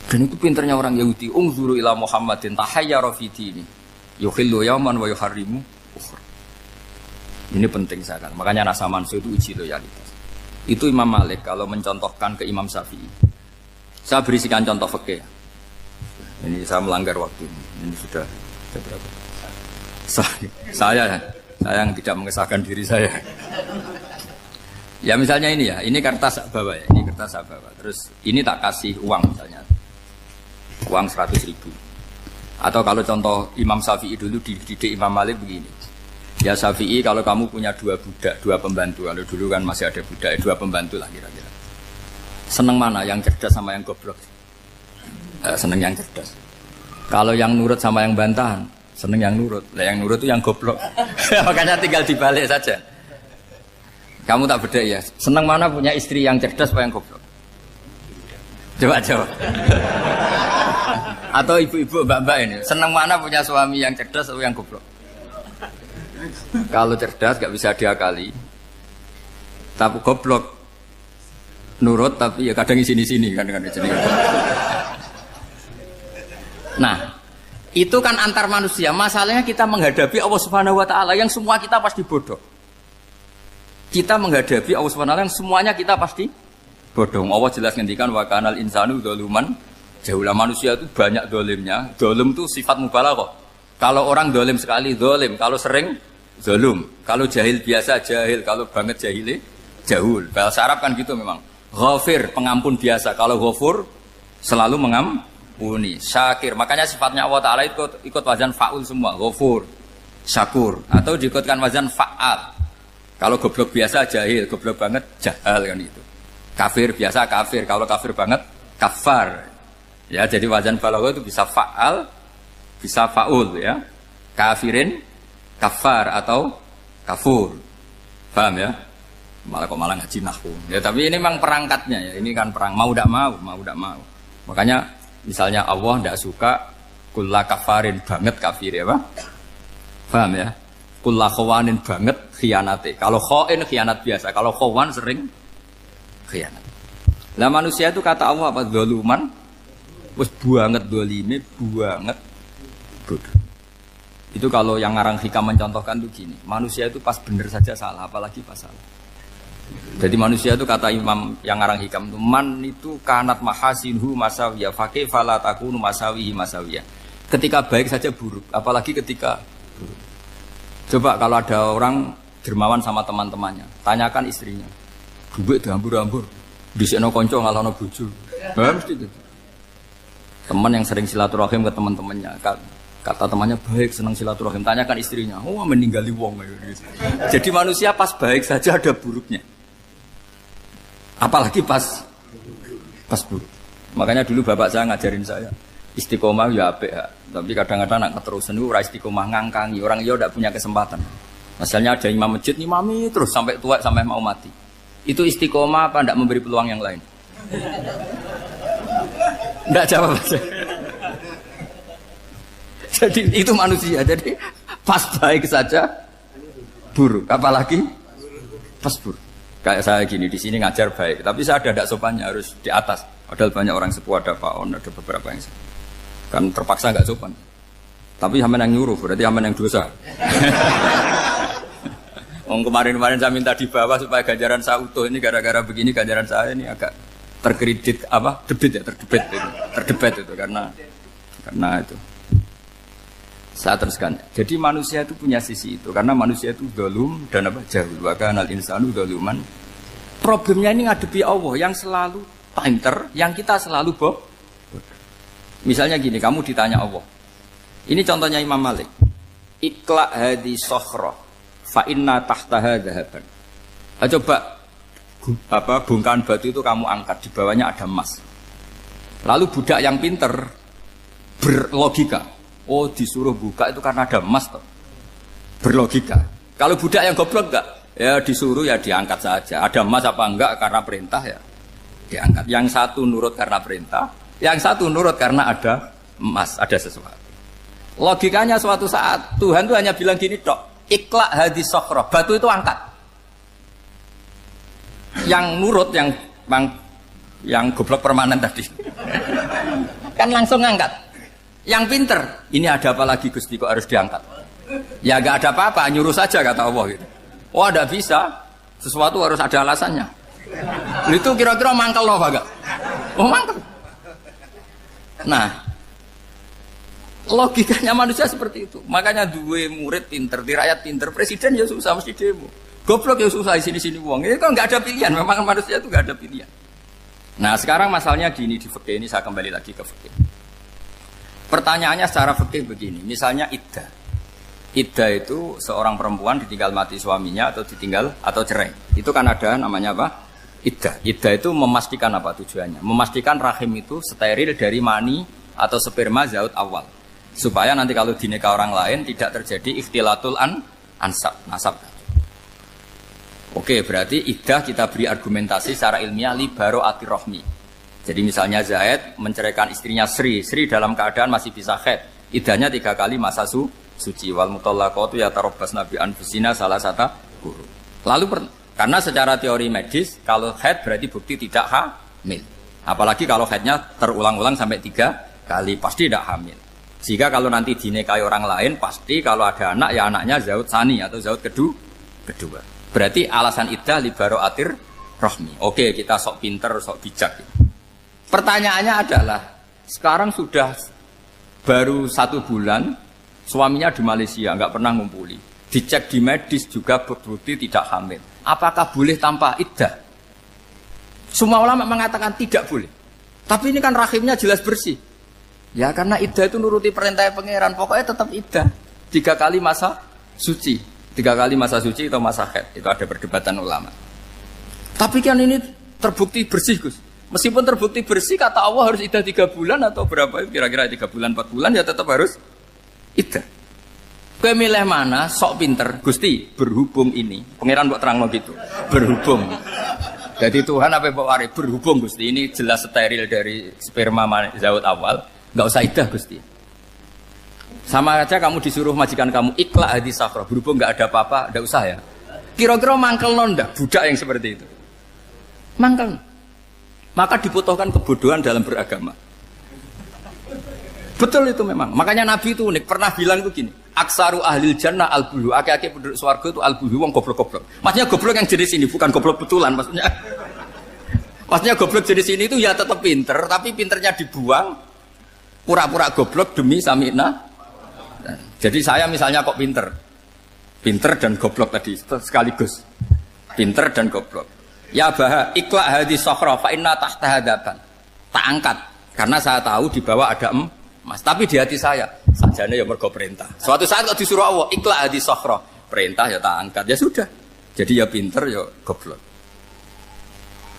Dan itu pinternya orang Yahudi. Ungzuru ila Muhammadin tahayyara fi dini yukhillu yauman wa yuharrimu ukhra. Ini penting sekali. Makanya nasa mansur itu uji loyalitas. Itu Imam Malik kalau mencontohkan ke Imam Syafi'i. Saya berisikan contoh fikih. Ini saya melanggar waktu ini. Ini sudah berapa? Saya yang tidak mengesahkan diri saya. Ya misalnya ini ya, ini kertas bawa ya, ini kertas bawa. Terus ini tak kasih uang misalnya, uang 100.000. Atau kalau contoh Imam Syafi'i dulu dididik Imam Malik begini. Ya Syafi'i, kalau kamu punya 2 budak, 2 pembantu, kalau dulu kan masih ada budak, 2 pembantu lah kira-kira. Seneng mana, yang cerdas sama yang goblok? Seneng yang cerdas. Kalau yang nurut sama yang bantahan, seneng yang nurut. Lah yang nurut itu yang goblok. Makanya tinggal dibalik saja. Kamu tak beda ya. Seneng mana punya istri yang cerdas apa yang goblok? Coba jawab. Atau ibu-ibu mbak-mbak ini, seneng mana punya suami yang cerdas atau yang goblok? Kalau cerdas gak bisa diakali. Tapi goblok nurut tapi ya kadang sini-sini kan di sini. Nah, itu kan antar manusia. Masalahnya kita menghadapi Allah Subhanahu wa taala yang semua kita pasti bodoh. Kita menghadapi Allah Subhanahu wa taala yang semuanya kita pasti bodoh. Allah jelas ngendikan wa kanal insanu dzaluman jahula, manusia itu banyak dolimnya. Dolim itu sifat mubalaghah. Kalau orang dolim sekali dolim, kalau sering zalum, kalau jahil biasa jahil, kalau banget jahili jahul. Bahasa Arab kan gitu memang. Ghafir pengampun biasa, kalau ghafur selalu mengampuni. Syakir, makanya sifatnya Allah Ta'ala ikut wazan fa'ul semua. Ghafur, syakur, atau diikutkan wazan fa'al. Kalau goblok biasa jahil, goblok banget jahal kan itu. Kafir biasa kafir, kalau kafir banget kafar. Ya, jadi wazan balaghah itu bisa fa'al, bisa fa'ul ya. Kafirin, kafar atau kafur. Paham ya? Malah ngaji nahwu. Ya tapi ini memang perangkatnya ya. Ini kan perang mau tidak mau. Makanya misalnya Allah tidak suka kulla kafarin banget kafir ya, Pak. Paham ya? Kulla khawanin banget khianate. Kalau khain khianat biasa, kalau khawan sering khianat. Lah manusia itu kata Allah apa? Zaluman. Wis banget dolime, banget bodoh. Itu kalau yang ngarang hikam mencontohkan tuh gini. Manusia itu pas bener saja salah, apalagi pas salah. Jadi manusia itu kata Imam yang ngarang hikam itu man itu kanat mahasinhu masawiyah fakih fala takunu masawihi masawiyah. Ketika baik saja buruk, apalagi ketika buruk. Coba kalau ada orang dermawan sama teman-temannya, tanyakan istrinya. Duit dihambur-hambur, disekno kanca ngalono bojo. Mesti gitu. Teman yang sering silaturahim ke teman-temannya, kata temannya baik, senang silaturahim, tanyakan istrinya, oh meninggali wong. Jadi manusia pas baik saja ada buruknya. Apalagi pas buruk. Makanya dulu bapak saya ngajarin saya istiqomah ya apik ya. Tapi kadang-kadang nak keterusan itu ora istiqomah ngangkangi orang dia tidak punya kesempatan. Misalnya ada imam masjid ngimami terus sampai tua sampai mau mati. Itu istiqomah apa tidak memberi peluang yang lain? Tidak jawab saja. Jadi itu manusia. Jadi pas baik saja buruk, apalagi pas buruk. Kayak saya gini di sini ngajar baik, tapi saya ada tidak sopannya harus di atas. Padahal banyak orang sepuh, ada Pak On, ada beberapa yang kan terpaksa nggak sopan. Tapi sampean yang nyuruh, berarti sampean yang dosa. Kemarin saya minta di bawah supaya ganjaran saya utuh, ini gara-gara begini ganjaran saya ini agak terkredit terdebat itu karena itu. Saya teruskan. Jadi manusia itu punya sisi itu karena manusia itu dzalum dan apa jahul. Wa kanal insanu dzaluman. Problemnya ini ngadepi Allah yang selalu pinter, yang kita selalu bodoh. Misalnya gini, kamu ditanya Allah. Ini contohnya Imam Malik. Ikla hadi sokhra fa inna tahtaha dhahaban. Coba bongkahan batu itu kamu angkat, di bawahnya ada emas. Lalu budak yang pinter berlogika. Oh disuruh buka itu karena ada emas toh. Berlogika. Kalau budak yang goblok enggak, ya disuruh ya diangkat saja. Ada emas apa enggak karena perintah ya diangkat. Yang satu nurut karena perintah, yang satu nurut karena ada emas, ada sesuatu. Logikanya suatu saat Tuhan tuh hanya bilang gini tok, ikla hadis sokhroh, batu itu angkat. Yang nurut yang goblok permanen tadi kan langsung angkat. Yang pinter, ini ada apa lagi Gusti kok harus diangkat? Ya gak ada apa-apa, nyuruh saja kata Allah gitu. Oh ada bisa, sesuatu harus ada alasannya. Itu kira-kira mangkel loh agak. Oh mangkel. Nah, logikanya manusia seperti itu. Makanya dua murid pinter, di rakyat pinter, presiden ya susah mesti demo. Goblok ya susah di sini wong. Ini kan nggak ada pilihan. Memang manusia itu nggak ada pilihan. Nah sekarang masalahnya gini di fikih ini, saya kembali lagi ke fikih. Pertanyaannya secara fikih begini. Misalnya iddah. Iddah itu seorang perempuan ditinggal mati suaminya atau ditinggal atau cerai. Itu kan ada namanya apa? Iddah. Iddah itu memastikan apa tujuannya? Memastikan rahim itu steril dari mani atau sperma zaut awal. Supaya nanti kalau dinikah orang lain tidak terjadi ikhtilatul nasab. Oke, berarti iddah kita beri argumentasi secara ilmiah li baro'atir rohmi. Jadi misalnya Zaid menceraikan istrinya Sri dalam keadaan masih bisa haid. Iddahnya 3 kali masa suci. Wal mutallaqatu yatarabbasna bi anfusina salasata quru. Lalu karena secara teori medis kalau haid berarti bukti tidak hamil. Apalagi kalau haidnya terulang-ulang sampai 3 kali pasti tidak hamil. Jika kalau nanti dinikahi orang lain pasti kalau ada anak ya anaknya zaud sani atau zaud kedua. Berarti alasan iddah li baro'atir rohmi. Oke, kita sok pinter, sok bijak. Pertanyaannya adalah, sekarang sudah baru 1 bulan, suaminya di Malaysia, nggak pernah ngumpuli. Dicek di medis juga berbukti tidak hamil. Apakah boleh tanpa iddah? Semua ulama mengatakan tidak boleh. Tapi ini kan rahimnya jelas bersih. Ya karena iddah itu nuruti perintah pangeran, pokoknya tetap iddah. 3 kali masa suci. 3 kali masa suci atau masa haid. Itu ada perdebatan ulama. Tapi kan ini terbukti bersih, Gus. Meskipun terbukti bersih, kata Allah harus iddah 3 bulan atau berapa? Kira-kira 3 bulan, 4 bulan ya tetap harus iddah. Kowe milih mana? Sok pinter. Gusti, berhubung ini. Pangeran mbok terangno gitu. Berhubung. Jadi Tuhan apa mbok wari? Berhubung Gusti. Ini jelas steril dari sperma zaut awal. Enggak usah iddah Gusti. Sama aja kamu disuruh majikan kamu ikhla hadis safra, berhubung nggak ada apa-apa, nggak usah ya. Kira-kira mangkel nonda budak yang seperti itu. Mangkel. Maka dibutuhkan kebodohan dalam beragama. Betul itu memang. Makanya Nabi itu unik, pernah bilang itu gini, aksaru ahlil jannah al-bulu, aki-aki penduduk swarga itu al-bulu, wong goblok-goblok. Maksudnya goblok yang jenis ini, bukan goblok betulan maksudnya. Maksudnya goblok jenis ini itu ya tetap pinter, tapi pinternya dibuang, pura-pura goblok demi sami'na. Jadi saya misalnya kok pinter dan goblok tadi sekaligus, pinter dan goblok. Ya bah, ikhla hadis sokhra fa inna tahta hadapan. Tak angkat karena saya tahu di bawah ada emas. Tapi di hati saya sajane ya mergo perintah. Suatu saat kok disuruh Allah ikhla hadis sokhra, perintah ya tak angkat. Ya sudah. Jadi ya pinter ya goblok.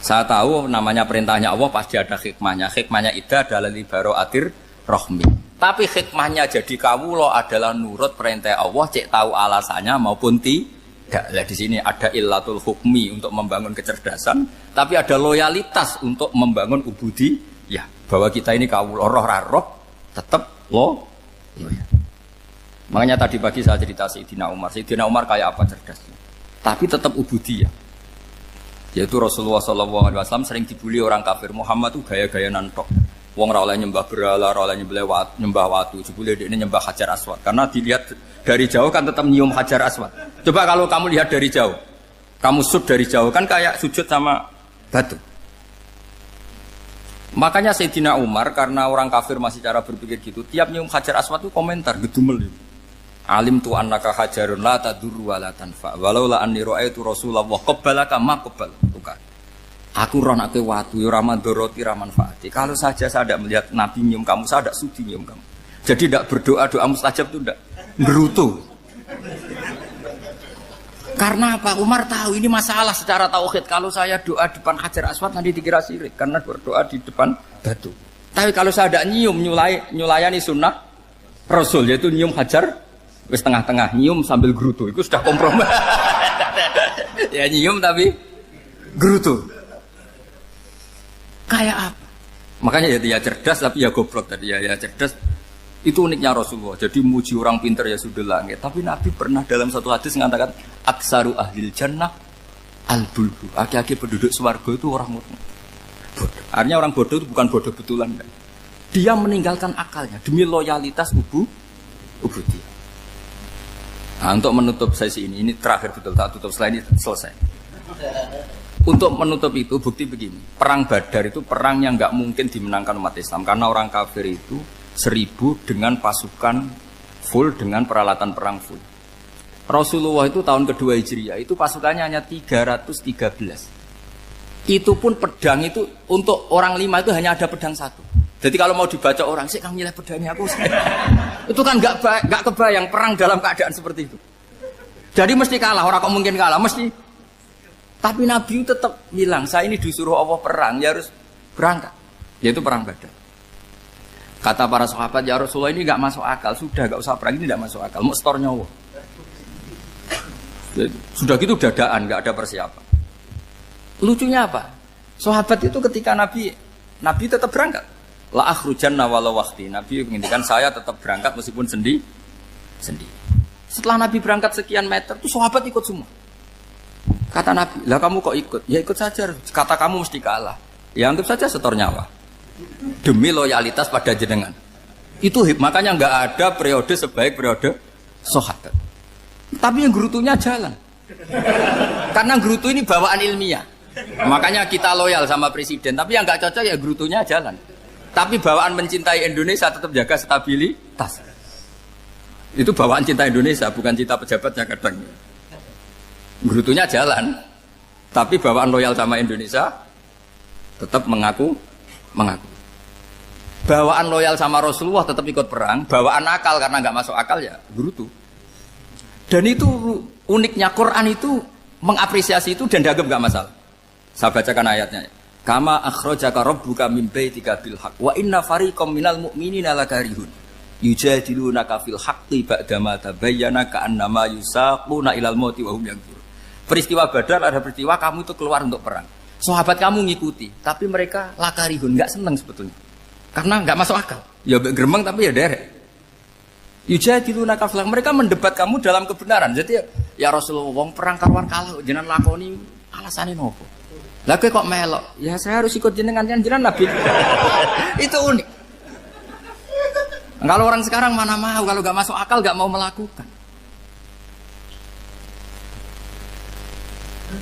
Saya tahu namanya perintahnya Allah pasti ada hikmahnya. Hikmahnya iddah adalah li baro'atir rohmi. Tapi hikmahnya jadi kawula adalah nurut perintah Allah, cek tahu alasannya maupun tidak. Lah di sini ada illatul hukmi untuk membangun kecerdasan, tapi ada loyalitas untuk membangun ubudi. Ya, bahwa kita ini kawula roh tetap loyal. Makanya tadi pagi saya cerita Sayyidina Umar. Sayyidina Umar kayak apa cerdasnya? Tapi tetap ubudi ya. Yaitu Rasulullah SAW sering dibully orang kafir. Muhammad tuh gaya-gaya nantok. Wong ora oleh nyembah berhala, ora oleh nyembah watu, jebule ini nyembah Hajar Aswad. Karena dilihat dari jauh kan tetap nyium Hajar Aswad. Coba kalau kamu lihat dari jauh, kamu sujud dari jauh kan kayak sujud sama batu. Makanya Sayyidina Umar karena orang kafir masih cara berpikir gitu, tiap nyium Hajar Aswad itu komentar gedumel. Alim tu annaka hajarun la tadurru wa la tanfa. Walau la anni ra'aitu Rasulullah qabbalaka ma qabbal. Aku roh nak ke watu, ya ramandoroti ramanfaati. Kalau saja saya tidak melihat Nabi nyium kamu, saya tidak sudi nyium kamu. Jadi tidak berdoa, doa mustajab itu tidak berutuh. Karena apa? Umar tahu ini masalah secara tauhid. Kalau saya doa di depan Hajar Aswad nanti dikira syirik. Karena berdoa di depan batu. Tapi kalau saya tidak nyium, nyulayani sunnah Rasul, yaitu nyium Hajar, wis tengah-tengah, nyium sambil gerutu. Itu sudah kompromi. Ya nyium tapi gerutu. Kayak apa? Makanya ya cerdas tapi ya goblok tadi ya cerdas. Itu uniknya Rasulullah. Jadi muji orang pintar ya sudah langit. Tapi Nabi pernah dalam satu hadis mengatakan aksaru ahlil jannah al-bulbu. Aki-aki penduduk swarga itu orang bodoh. Artinya orang bodoh itu bukan bodoh betulan. Dia meninggalkan akalnya demi loyalitas ubudi. Nah, untuk menutup sesi ini terakhir betul tak tutup setelah ini selesai. Untuk menutup itu bukti begini, perang Badar itu perang yang nggak mungkin dimenangkan umat Islam karena orang kafir itu 1000 dengan pasukan full dengan peralatan perang full. Rasulullah itu tahun kedua Hijriah itu pasukannya hanya 313. Itu pun pedang itu untuk orang 5 itu hanya ada pedang 1. Jadi kalau mau dibaca orang sih kang nilai pedangnya aku. Itu kan nggak kebayang perang dalam keadaan seperti itu. Jadi mesti kalah, orang kok mungkin kalah mesti. Tapi Nabi tetap bilang saya ini disuruh Allah perang, ya harus berangkat. Yaitu perang Badar. Kata para sahabat, ya Rasulullah ini nggak masuk akal, sudah nggak usah perang ini nggak masuk akal, mau setor nyawa. Sudah gitu dadaan, nggak ada persiapan. Lucunya apa? Sahabat itu ketika Nabi tetap berangkat. La akhrujanna walau waqti. Nabi menginginkan saya tetap berangkat meskipun sendi. Setelah Nabi berangkat sekian meter, tuh sahabat ikut semua. Kata Nabi, lah kamu kok ikut? Ya ikut saja. Kata kamu mesti kalah. Ya anggap saja setor nyawa. Demi loyalitas pada jenengan. Itu makanya nggak ada periode sebaik periode sahabat. Tapi yang gerutunya jalan. Karena gerutu ini bawaan ilmiah. Makanya kita loyal sama presiden. Tapi yang nggak cocok ya gerutunya jalan. Tapi bawaan mencintai Indonesia tetap jaga stabilitas. Itu bawaan cinta Indonesia, bukan cinta pejabatnya kadang. Gerutunya jalan. Tapi bawaan loyal sama Indonesia tetap mengaku. Bawaan loyal sama Rasulullah tetap ikut perang. Bawaan akal karena nggak masuk akal ya gerutu. Dan itu uniknya Quran itu mengapresiasi itu dan dianggap nggak masalah. Saya bacakan ayatnya. Kama akhrajaka rabbuka min baitika bil haqq wa inna fariqam minal mu'minina lakarihun yujadilunaka fil haqqi ba'dama tabayyana ka'annama yusaquna ilal mauti wa hum yanzurun. Peristiwa Badar ada peristiwa kamu itu keluar untuk perang. Sahabat kamu ngikuti, tapi mereka lakarihun, enggak senang sebetulnya. Karena enggak masuk akal. Ya gremeng tapi ya derek. Yujadilunaka fil haqq, mereka mendebat kamu dalam kebenaran. Jadi ya Rasulullah wong perang karuan kalah jenengan lakoni alasane nopo? Lah kok melok? Ya saya harus ikut jenengan Nabi. Itu unik. Kalau orang sekarang mana mau, kalau gak masuk akal gak mau melakukan.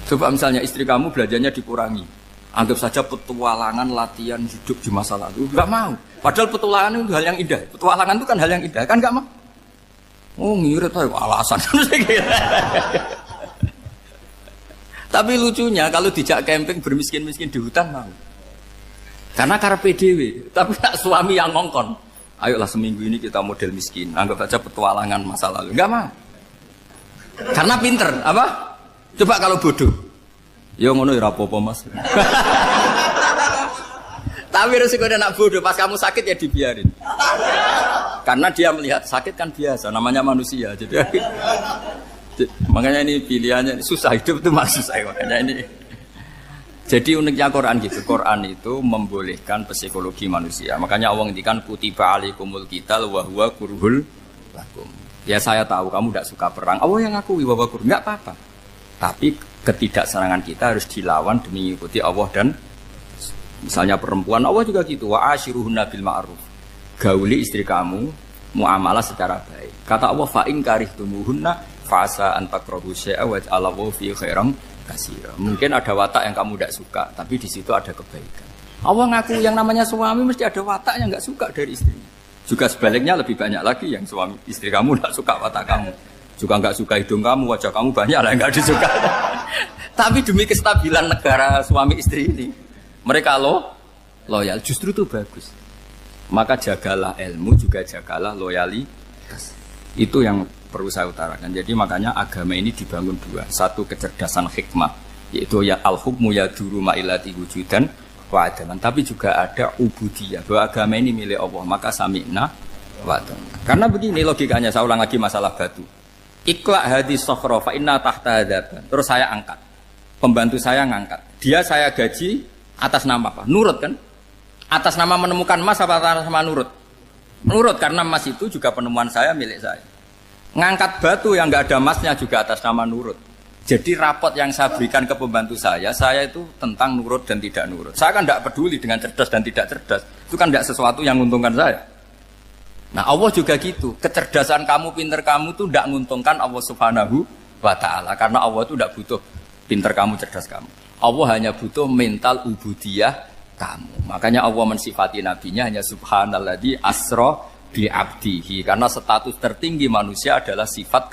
Coba misalnya istri kamu belajarnya dikurangi. Anggap saja petualangan latihan hidup di masa lalu. Gak mau. Padahal petualangan itu hal yang indah. Petualangan itu kan hal yang indah. Kan gak mau. Oh ngirit aja alasan. Tapi lucunya kalau dijak camping bermiskin-miskin di hutan mau. Karena karpe dewe, tapi tak suami yang ngongkon. Ayolah seminggu ini kita model miskin, anggap saja petualangan masa lalu. Enggak mau. Karena pinter, apa? Coba kalau bodoh. Ya ngono ya rapopo Mas. Tapi resikonya nak bodoh, pas kamu sakit ya dibiarin. Karena dia melihat sakit kan biasa, namanya manusia. Makanya ini pilihannya susah, hidup itu masih susah makanya ini. Jadi uniknya Quran gitu. Quran itu membolehkan psikologi manusia. Makanya Allah ngendikan kutiba alaikumul qital wa huwa kurhul lakum. Ya saya tahu kamu tidak suka perang. Allah yang ngakui bahwa kurhul enggak apa-apa. Tapi ketidaksenangan kita harus dilawan demi mengikuti Allah dan misalnya perempuan Allah juga gitu. Wa ashiruhunna bil ma'ruf. Gauli istri kamu muamalah secara baik. Kata Allah fa in karihtumuhunna fasa antakrahu syai'a wa ja'alallahu fi khairan katsira. Mungkin ada watak yang kamu tidak suka, tapi di situ ada kebaikan. Allah ngaku yang namanya suami mesti ada watak yang enggak suka dari istrinya. Juga sebaliknya lebih banyak lagi yang suami istri kamu tidak suka watak kamu. Juga enggak suka hidung kamu, wajah kamu banyak lah yang enggak disuka. Tapi demi kestabilan negara suami istri ini, mereka loyal, justru itu bagus. Maka jagalah ilmu, juga jagalah loyalitas. Itu yang perlu saya utarakan. Jadi makanya agama ini dibangun dua. Satu kecerdasan hikmah, yaitu ya al-hukmu ya duru ma'ilati wujudan wa adaman. Tapi juga ada ubudiyah, bahwa agama ini milik Allah. Maka sami'na wa ata'na. Karena begini logikanya, saya ulang lagi masalah batu. Iqla hadis sokhra fa inna tahta hadaban. Terus saya angkat. Pembantu saya ngangkat. Dia saya gaji atas nama apa? Nurut kan? Atas nama menemukan emas apa atas nama nurut? Nurut, karena emas itu juga penemuan saya, milik saya. Ngangkat batu yang nggak ada emasnya juga atas nama nurut. Jadi rapot yang saya berikan ke pembantu saya itu tentang nurut dan tidak nurut. Saya kan tidak peduli dengan cerdas dan tidak cerdas. Itu kan tidak sesuatu yang menguntungkan saya. Nah Allah juga gitu. Kecerdasan kamu, pinter kamu itu tidak menguntungkan Allah Subhanahu wa Ta'ala. Karena Allah itu tidak butuh pinter kamu, cerdas kamu. Allah hanya butuh mental ubudiyah kamu. Makanya Allah mensifati nabinya hanya subhanalladzi asra bi abdihi, karena status tertinggi manusia adalah sifat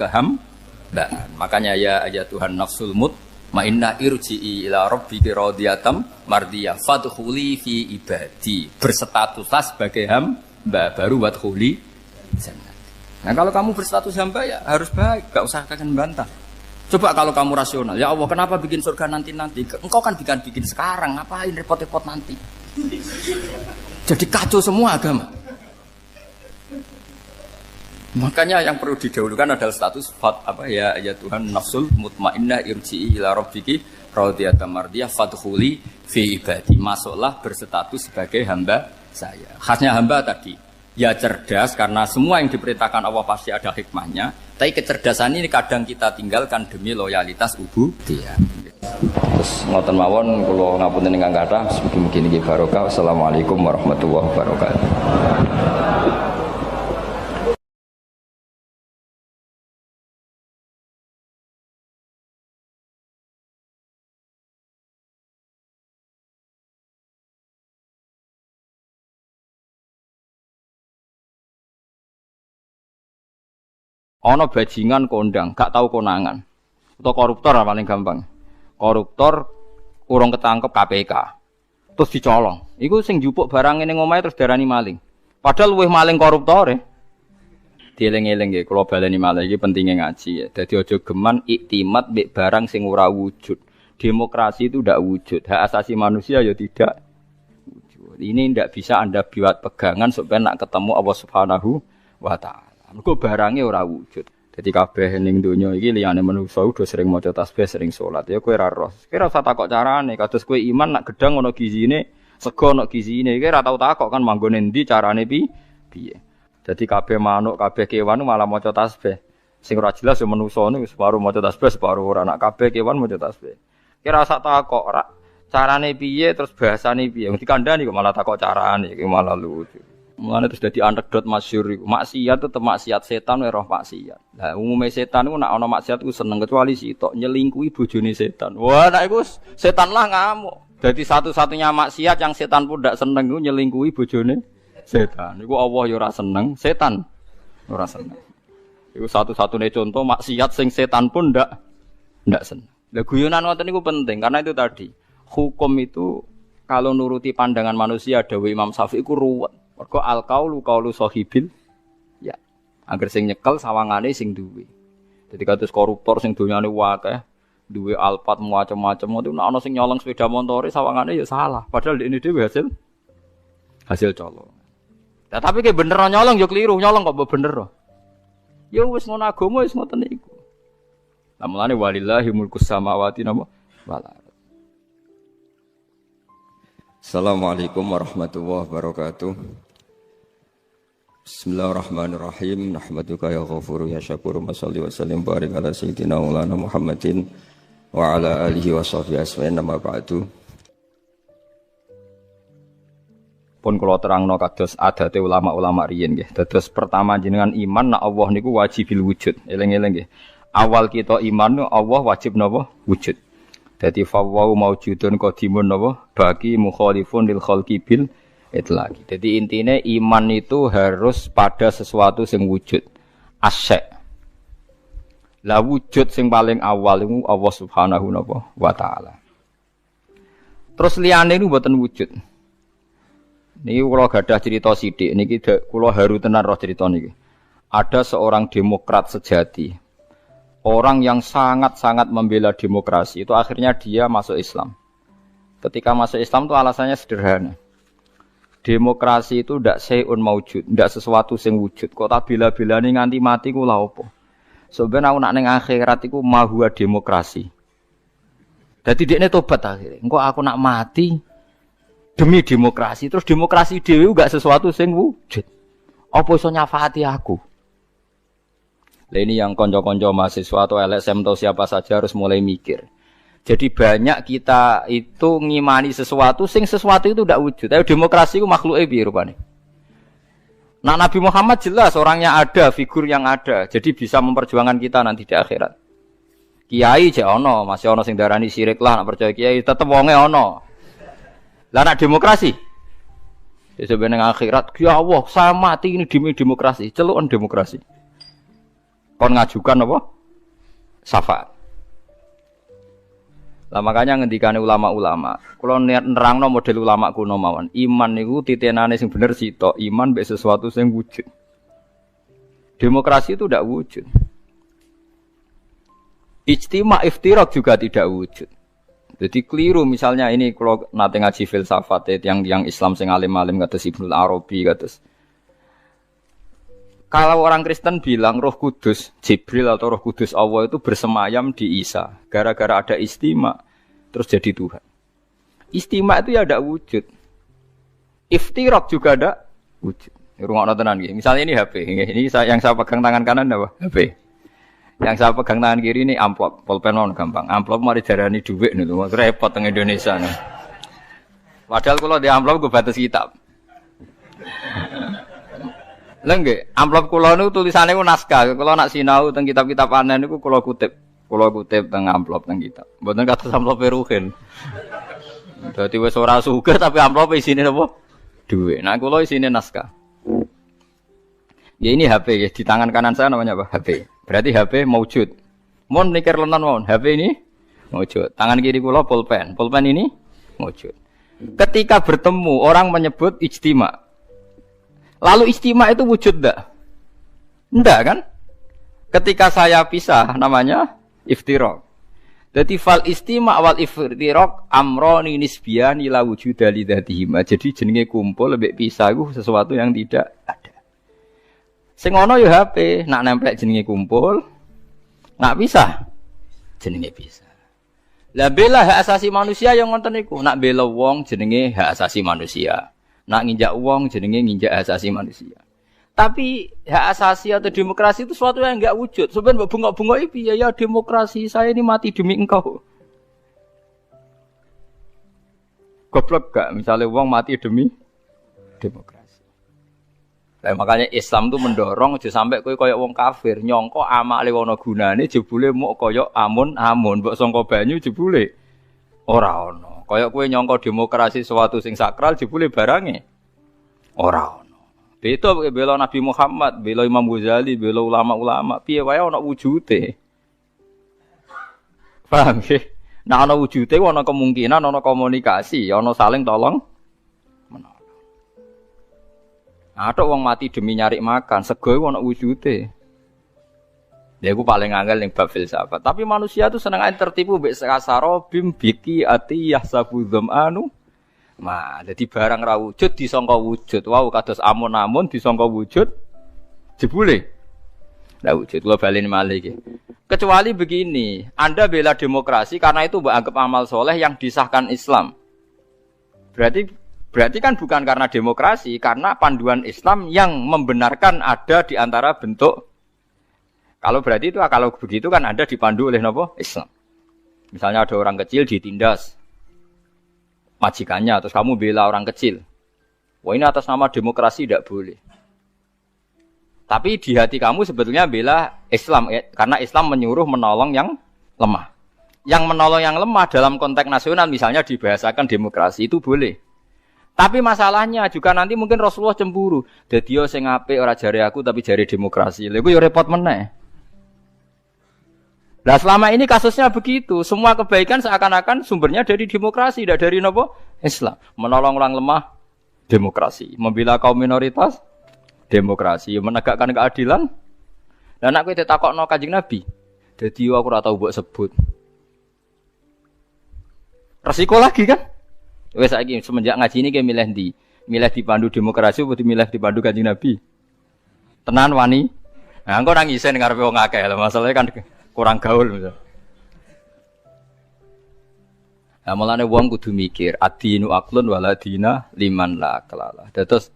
Nah, makanya ya Tuhan nafsul mutmainnah irji'i ila rabbiki radhiyatam mardiyah fadkhuli fi ibadi. Berstatuslah sebagai hamba baru wadkhuli jannah. Nah, kalau kamu berstatus hamba ya harus baik, enggak usah kakek bantah. Coba kalau kamu rasional, ya Allah kenapa bikin surga nanti-nanti? Engkau kan bikin sekarang, ngapain repot-repot nanti? Jadi kacau semua agama. Makanya yang perlu didahulukan adalah status ya Tuhan nafsul mutmainnah irji'i ila rabbiki radhiyatam mardiyah fadkhuli fi ibadi. Masuklah berstatus sebagai hamba saya. Khasnya hamba tadi ya cerdas karena semua yang diperintahkan Allah pasti ada hikmahnya. Tapi kecerdasan ini kadang kita tinggalkan demi loyalitas ubudiyah. Terus ngoten mawon kula ngapunten ingkang kathah mugi-mugi niki barokah. Wassalamualaikum warahmatullahi wabarakatuh. Ono bajingan kondang, gak tahu konangan. Atau koruptor paling gampang. Koruptor urung ketangkep KPK. Terus dicolong. Iku sing njupuk barang ning omahe terus darani maling. Padahal luwih maling koruptore. Dieling-eling nggih, kula baleni malih iki pentinge ngaji ya. Dadi aja geman iktimat mbek barang sing ora wujud. Demokrasi itu tidak wujud. Hak asasi manusia ya tidak wujud. Ini tidak bisa Anda buat pegangan supaya nak ketemu Allah Subhanahu wa taala. Mergo barange ora wujud. Dadi kabeh ning donya iki liyane manusa udah sering maca tasbih, sering salat. Ya kowe ora roh. Kowe ora usah takok carane. Kados kowe iman nak gedang ana gizine, sego ana gizine. Kowe ora tau takok kan manggone endi carane piye. Dadi kabeh manuk, kabeh kewan malah maca tasbih. Sing ora jelas ya manusa niku separuh maca tasbih, separuh ora. Nak kabeh kewan maca tasbih. Kowe ora usah takok ora carane piye terus bahasane piye. Wong dikandani kok malah takok carane, iki malah lucu. Mulane terus dadi anekdot masyhur iku. Maksiat tetep maksiat, setan roh maksiat. Lah umume setan iku nek ana maksiat iku seneng kecuali sitok nyelingkuhi bojone setan. Wah, nek iku setan lah ngamuk. Dadi satu-satunya maksiat yang setan pun ndak seneng iku nyelingkuhi bojone setan. Iku Allah ya ora seneng, setan ora seneng. Iku satu-satunya contoh maksiat sing setan pun ndak seneng. Lah guyonan ngoten niku penting karena itu tadi. Hukum itu kalau nuruti pandangan manusia dawuh Imam Syafi'i iku ruwet. Mergo al-qaulu qaulu sahibil ya. Angger sing nyekel sawangane sing duwe. Dadi kados koruptor sing donyane akeh, duwe alpat macam-macam itu nek ana sing nyolong sepeda montore sawangane ya salah. Padahal ini dhewe hasil colong. Nah, tapi ke bener nyolong ya keliru, nyolong kok bener. Ya wis ngono agama wis ngoten niku. Lah mulane walillahi mulkus samawati wal ardh. Assalamualaikum warahmatullahi wabarakatuh. Bismillahirrahmanirrahim. Nahmaduka ya ghafuru ya syakuru. Mashalli wa sallim barik ala sayyidina maulana Muhammadin wa ala alihi wa sahbihi asma'in nama ba'du. Pun kula terangno kados adate ulama-ulama riyin nggih. Dados pertama jenengan iman nek Allah niku wajibil wujud. Eling-eling nggih. Awal kita iman Allah wajib napa? Wujud. Dadi fawwau maujudun qadimun napa? Bagi mukhalifun lil khalqi bil itlaqi. Jadi intinya iman itu harus pada sesuatu yang wujud. Asy'. Lah wujud sing paling awal itu Allah Subhanahu wa taala. Terus liyane niku mboten wujud. Niki kula gadah cerita sithik niki kula haru tenan roh cerita niki. Ada seorang demokrat sejati. Orang yang sangat-sangat membela demokrasi itu akhirnya dia masuk Islam. Ketika masuk Islam itu alasannya sederhana. Demokrasi itu ndak sayun maujud, ndak sesuatu sing wujud. Kok tak bila-bilane nganti mati ku lha opo? Sebenarnya aku nak ning akhirat iku mahwa demokrasi. Dadi dekne tobat akhire. Engko aku nak mati demi demokrasi. Terus demokrasi dhewe enggak sesuatu sing wujud. Apa iso nyafaati aku? Lah ini yang konco-konco mahasiswa atau LSM atau siapa saja harus mulai mikir. Jadi banyak kita itu ngimani sesuatu itu tidak wujud. Tapi demokrasi itu makhluke piye rupane. Nah Nabi Muhammad jelas orangnya ada, figur yang ada. Jadi bisa memperjuangkan kita nanti di akhirat. Kiai jek ono, masih ono sing darani syirik lah nak percaya kiai tetep wonge ono. Lah nak demokrasi. Ya sebenarnya akhirat, ya Allah, saya mati ini demi demokrasi, celukan demokrasi. Kon ngajukan apa? syafaat. Lah makanya ngendikane ulama-ulama, kula nerangno model ulama kuno mawon. Iman niku titenane sing bener sitok, iman mbek sesuatu sing wujud. Demokrasi itu tidak wujud. Ijtima' iftirak juga tidak wujud. Jadi keliru misalnya ini kalau nate ngaji filsafat yang Islam sing alim-alim kados Ibnu Arabi kados. Kalau orang Kristen bilang Roh Kudus, Jibril atau Roh Kudus Allah itu bersemayam di Isa. Gara-gara ada istima, terus jadi Tuhan. Istima itu ya ada wujud. Iftirak juga ada wujud. Rungokno tenan nggih. Misalnya ini HP. Ini yang saya pegang tangan kanan apa? HP. Yang saya pegang tangan kiri ini amplop. Pulpen mau gampang. Amplop mari darani dhuwit niku. Repot teng Indonesia nih. Padahal kalau di amplop gue batas kitab. Lengge, amplop kula niku tulisane ku naskah. Kula nak sinau teng kitab-kitab anen niku kula kutip teng amplop teng kitab. Mboten kados amplop Ruhin. Dadi wis ora sugih tapi amplop isine napa? Dhuwit. Nah kula isine naskah. Ya ini HP ya, di tangan kanan saya namanya apa? HP. Berarti HP maujud. Mun mikir lenan mawon, HP ini maujud. Tangan kiri kula pulpen. Pulpen ini maujud. Ketika bertemu orang menyebut ijtima'. Lalu ijtima' itu wujud enggak? Enggak kan? Ketika saya pisah namanya iftirak. Jadi fal istima' wal iftirak amroni nisbiyan ila wujuda li dzatihim. Jadi jenenge kumpul lebih pisah itu sesuatu yang tidak ada. Sing ana ya HP, nak nemplek jenenge kumpul, nak pisah jenenge pisah. Lah bela hak asasi manusia yang ngoten niku, nak bela wong jenenge hak asasi manusia. Nak nginjak wong jenenge nginjak hak asasi manusia. Tapi hak asasi atau demokrasi itu sesuatu yang enggak wujud. Sebenarnya bengok-bengok piye ya demokrasi, saya ini mati demi engkau. Goblok gak misalnya wong mati demi demokrasi. Lah makanya Islam itu mendorong aja sampai kowe kaya wong kafir, nyangka amale ana gunane jebule muk kaya amun-amun, mbok sangka banyu jebule ora ana. Kaya kowe nyangka demokrasi sesuatu sing sakral jebule barange ora ana. Beda bela Nabi Muhammad, bela Imam Ghazali, bela ulama-ulama, piye wae ana wujude. Paham nggih? Nek ana wujude ana kemungkinan ana komunikasi, ana saling tolong menolong. Atok wong mati demi nyari makan, sego ana wujude. Ya iku paling angel ning bab filsafat. Tapi manusia itu seneng ae tertipu mbek kasaro bim biki ati yahsabu dzamanu. Nah, jadi barang ra wujud disangka wujud. Wow, kados amun-amun disangka wujud. Jebule. Lah wujud kula baleni malih iki. Kecuali begini, Anda bela demokrasi karena itu mbok anggap amal soleh yang disahkan Islam. Berarti kan bukan karena demokrasi, karena panduan Islam yang membenarkan ada di antara bentuk. Kalau begitu kan Anda dipandu oleh napa? Islam. Misalnya ada orang kecil ditindas majikannya, terus kamu bela orang kecil. Wah ini atas nama demokrasi tidak boleh. Tapi di hati kamu sebetulnya bela Islam, karena Islam menyuruh menolong yang lemah. Yang menolong yang lemah dalam konteks nasional misalnya dibahasakan demokrasi itu boleh. Tapi masalahnya juga nanti mungkin Rasulullah cemburu. Dadi yo sing apik ora jare aku tapi jare demokrasi. Lha iku yo repot meneh. Nah selama ini kasusnya begitu, semua kebaikan seakan-akan sumbernya dari demokrasi, tidak dari nopo Islam. Menolong orang lemah, demokrasi. Membela kaum minoritas, demokrasi. Menegakkan keadilan. Dan aku itu takokno Kanjeng Nabi. Jadi aku ora tau mbok sebut. Resiko lagi kan? Wes saiki semenjak ngaji ini kayak milih ndi? Milih dipandu demokrasi atau milih dipandu Kanjeng Nabi? Tenan wani. Nah, engko nang isen ngarepe wong akeh lho, masalahnya kan kurang gaul misal. Nah, mulane wong kudu mikir, adinu aqlun waladina liman la aqlala. Terus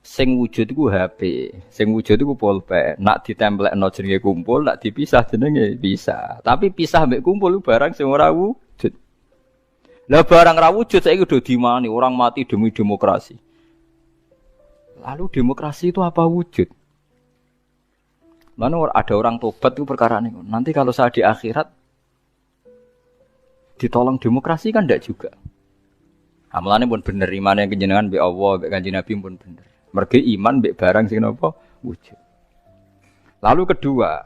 sing wujud iku HP, sing wujud iku pulpen. Nak ditemplekno jenenge kumpul, nak dipisah jenenge bisa. Tapi pisah mbek kumpul barang sing ora wujud. Lah barang ra wujud saiki udah dimani orang mati demi demokrasi. Lalu demokrasi itu apa wujud? Mana ada orang tobat itu perkara ini. Nanti kalau saya di akhirat ditolong demokrasi kan tidak juga. Amalannya pun bener, iman yang kenjenengan be Allah, be Kanjeng Nabi pun bener. Mergi iman be barang sing napa wujud. Lalu kedua,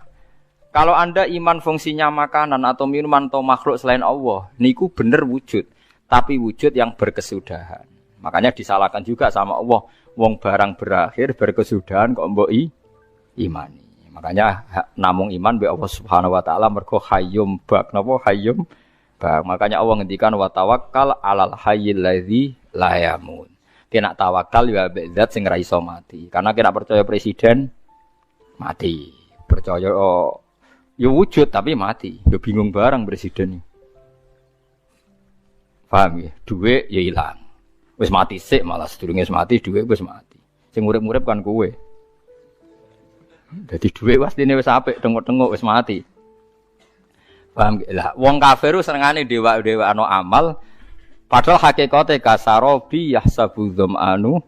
Kalau Anda iman fungsinya makanan atau minuman atau makhluk selain Allah, niku bener wujud, tapi wujud yang berkesudahan. Makanya disalahkan juga sama Allah, wong barang berakhir berkesudahan kok mbok imani. Makanya namung iman be Allah Subhanahu wa taala mergo hayyum bak napa hayyum bak. Makanya Allah ngendikan wa tawakkal 'alal hayyil ladzi la yamut. Kena tawakal ya be zat sing ra iso mati. Karena kena percaya presiden mati. Percaya ya wujud tapi mati. Ya bingung barang presiden. Paham ya? Duit ya ilang. Wis mati sik malah sedurunge wis mati duit wis mati. Sing urip-urip kan kowe. Dadi duit wastine wis apik tengok-tengok wis mati. Paham ya? Lah wong kafir senengane dewa-dewa ana amal padahal hakikate kasarobi yahsabu dzamanu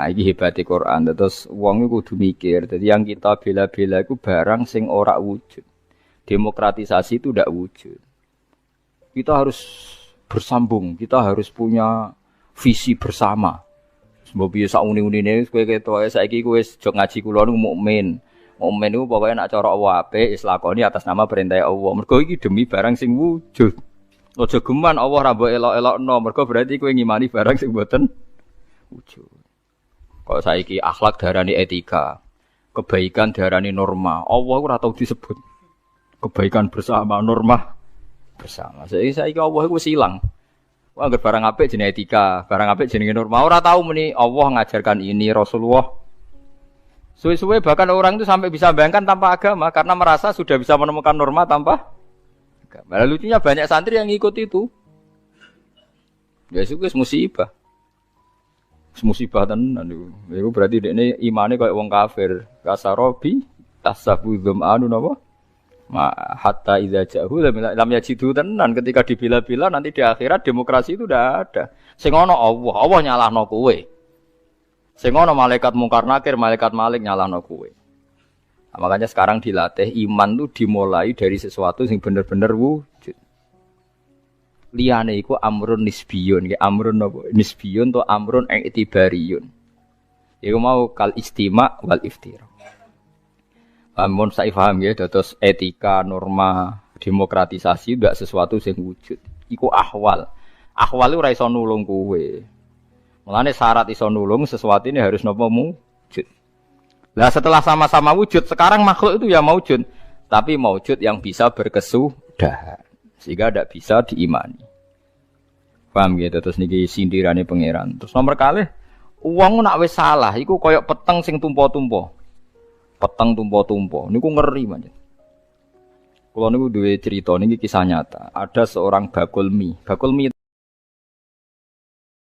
iki hebate Quran. Terus wong iku kudu mikir. Dadi yang kita bela-bela iku barang sing ora wujud. Demokratisasi itu ndak wujud. Kita harus bersambung, kita harus punya visi bersama. Sebab biasa uni-unine kowe ketok saiki kowe jog ngaji kula niku mukmin. Mukmin niku pokoke nek cara Allah apik wis lakoni atas nama perintah Allah. Mergo iki demi barang sing wujud. Aja geman Allah ra mbok elok-elokno, mergo berarti kowe ngimani barang sing mboten wujud. Kalau saiki akhlak darani etika, kebaikan darani norma. Allah ora tau disebut. Kebaikan bersama, norma bersama. Saiki Allah iku silang. Wah, anggere barang apik jenenge etika, barang apik jenenge norma. Ora tau muni Allah ngajarkan ini, Rasulullah. Suwe-suwe bahkan orang itu sampai bisa bayangkan tanpa agama karena merasa sudah bisa menemukan norma tanpa agama. Lucunya banyak santri yang ikut itu. Ya itu musibah. Musibah tenan niku. Iku berarti dekne imane koyo wong kafir. Kasarobi tasabu dzamanu napa? Ma hatta idza ja'u lam yajidu tenan ketika dibela-bela nanti di akhirat demokrasi itu udah ada. Sing ana Allah, Allah nyalahno kowe. Sing ana malaikat mungkar nakir, malaikat malik nyalahno kowe. Nah, makanya sekarang dilatih iman itu dimulai dari sesuatu sing bener-bener wujud. Liyane iku amrun nisbiyun, amrun apa? Nisbiyun to amrun i'tibariyun. Iku mau kal istima' wal iftira. Amun saya paham ya, terus etika, norma, demokratisasi enggak sesuatu sing wujud. Iku ahwal. Ahwal ora iso nulung kowe. Mulane syarat iso nulung sesuatu ini harus napa wujud. Lah setelah sama-sama wujud, sekarang makhluk itu ya wujud, tapi wujud yang bisa berkesudahan. Sehingga tidak bisa diimani. Paham gitu, terus niki sindirane pangeran. Terus nomor kalih, uang nak wis salah, iku koyok peteng sing tumpo-tumpo. Peteng tumpo-tumpo, niku ngeri banget. Kalau niku duwe cerita niki kisah nyata. Ada seorang bakul mie.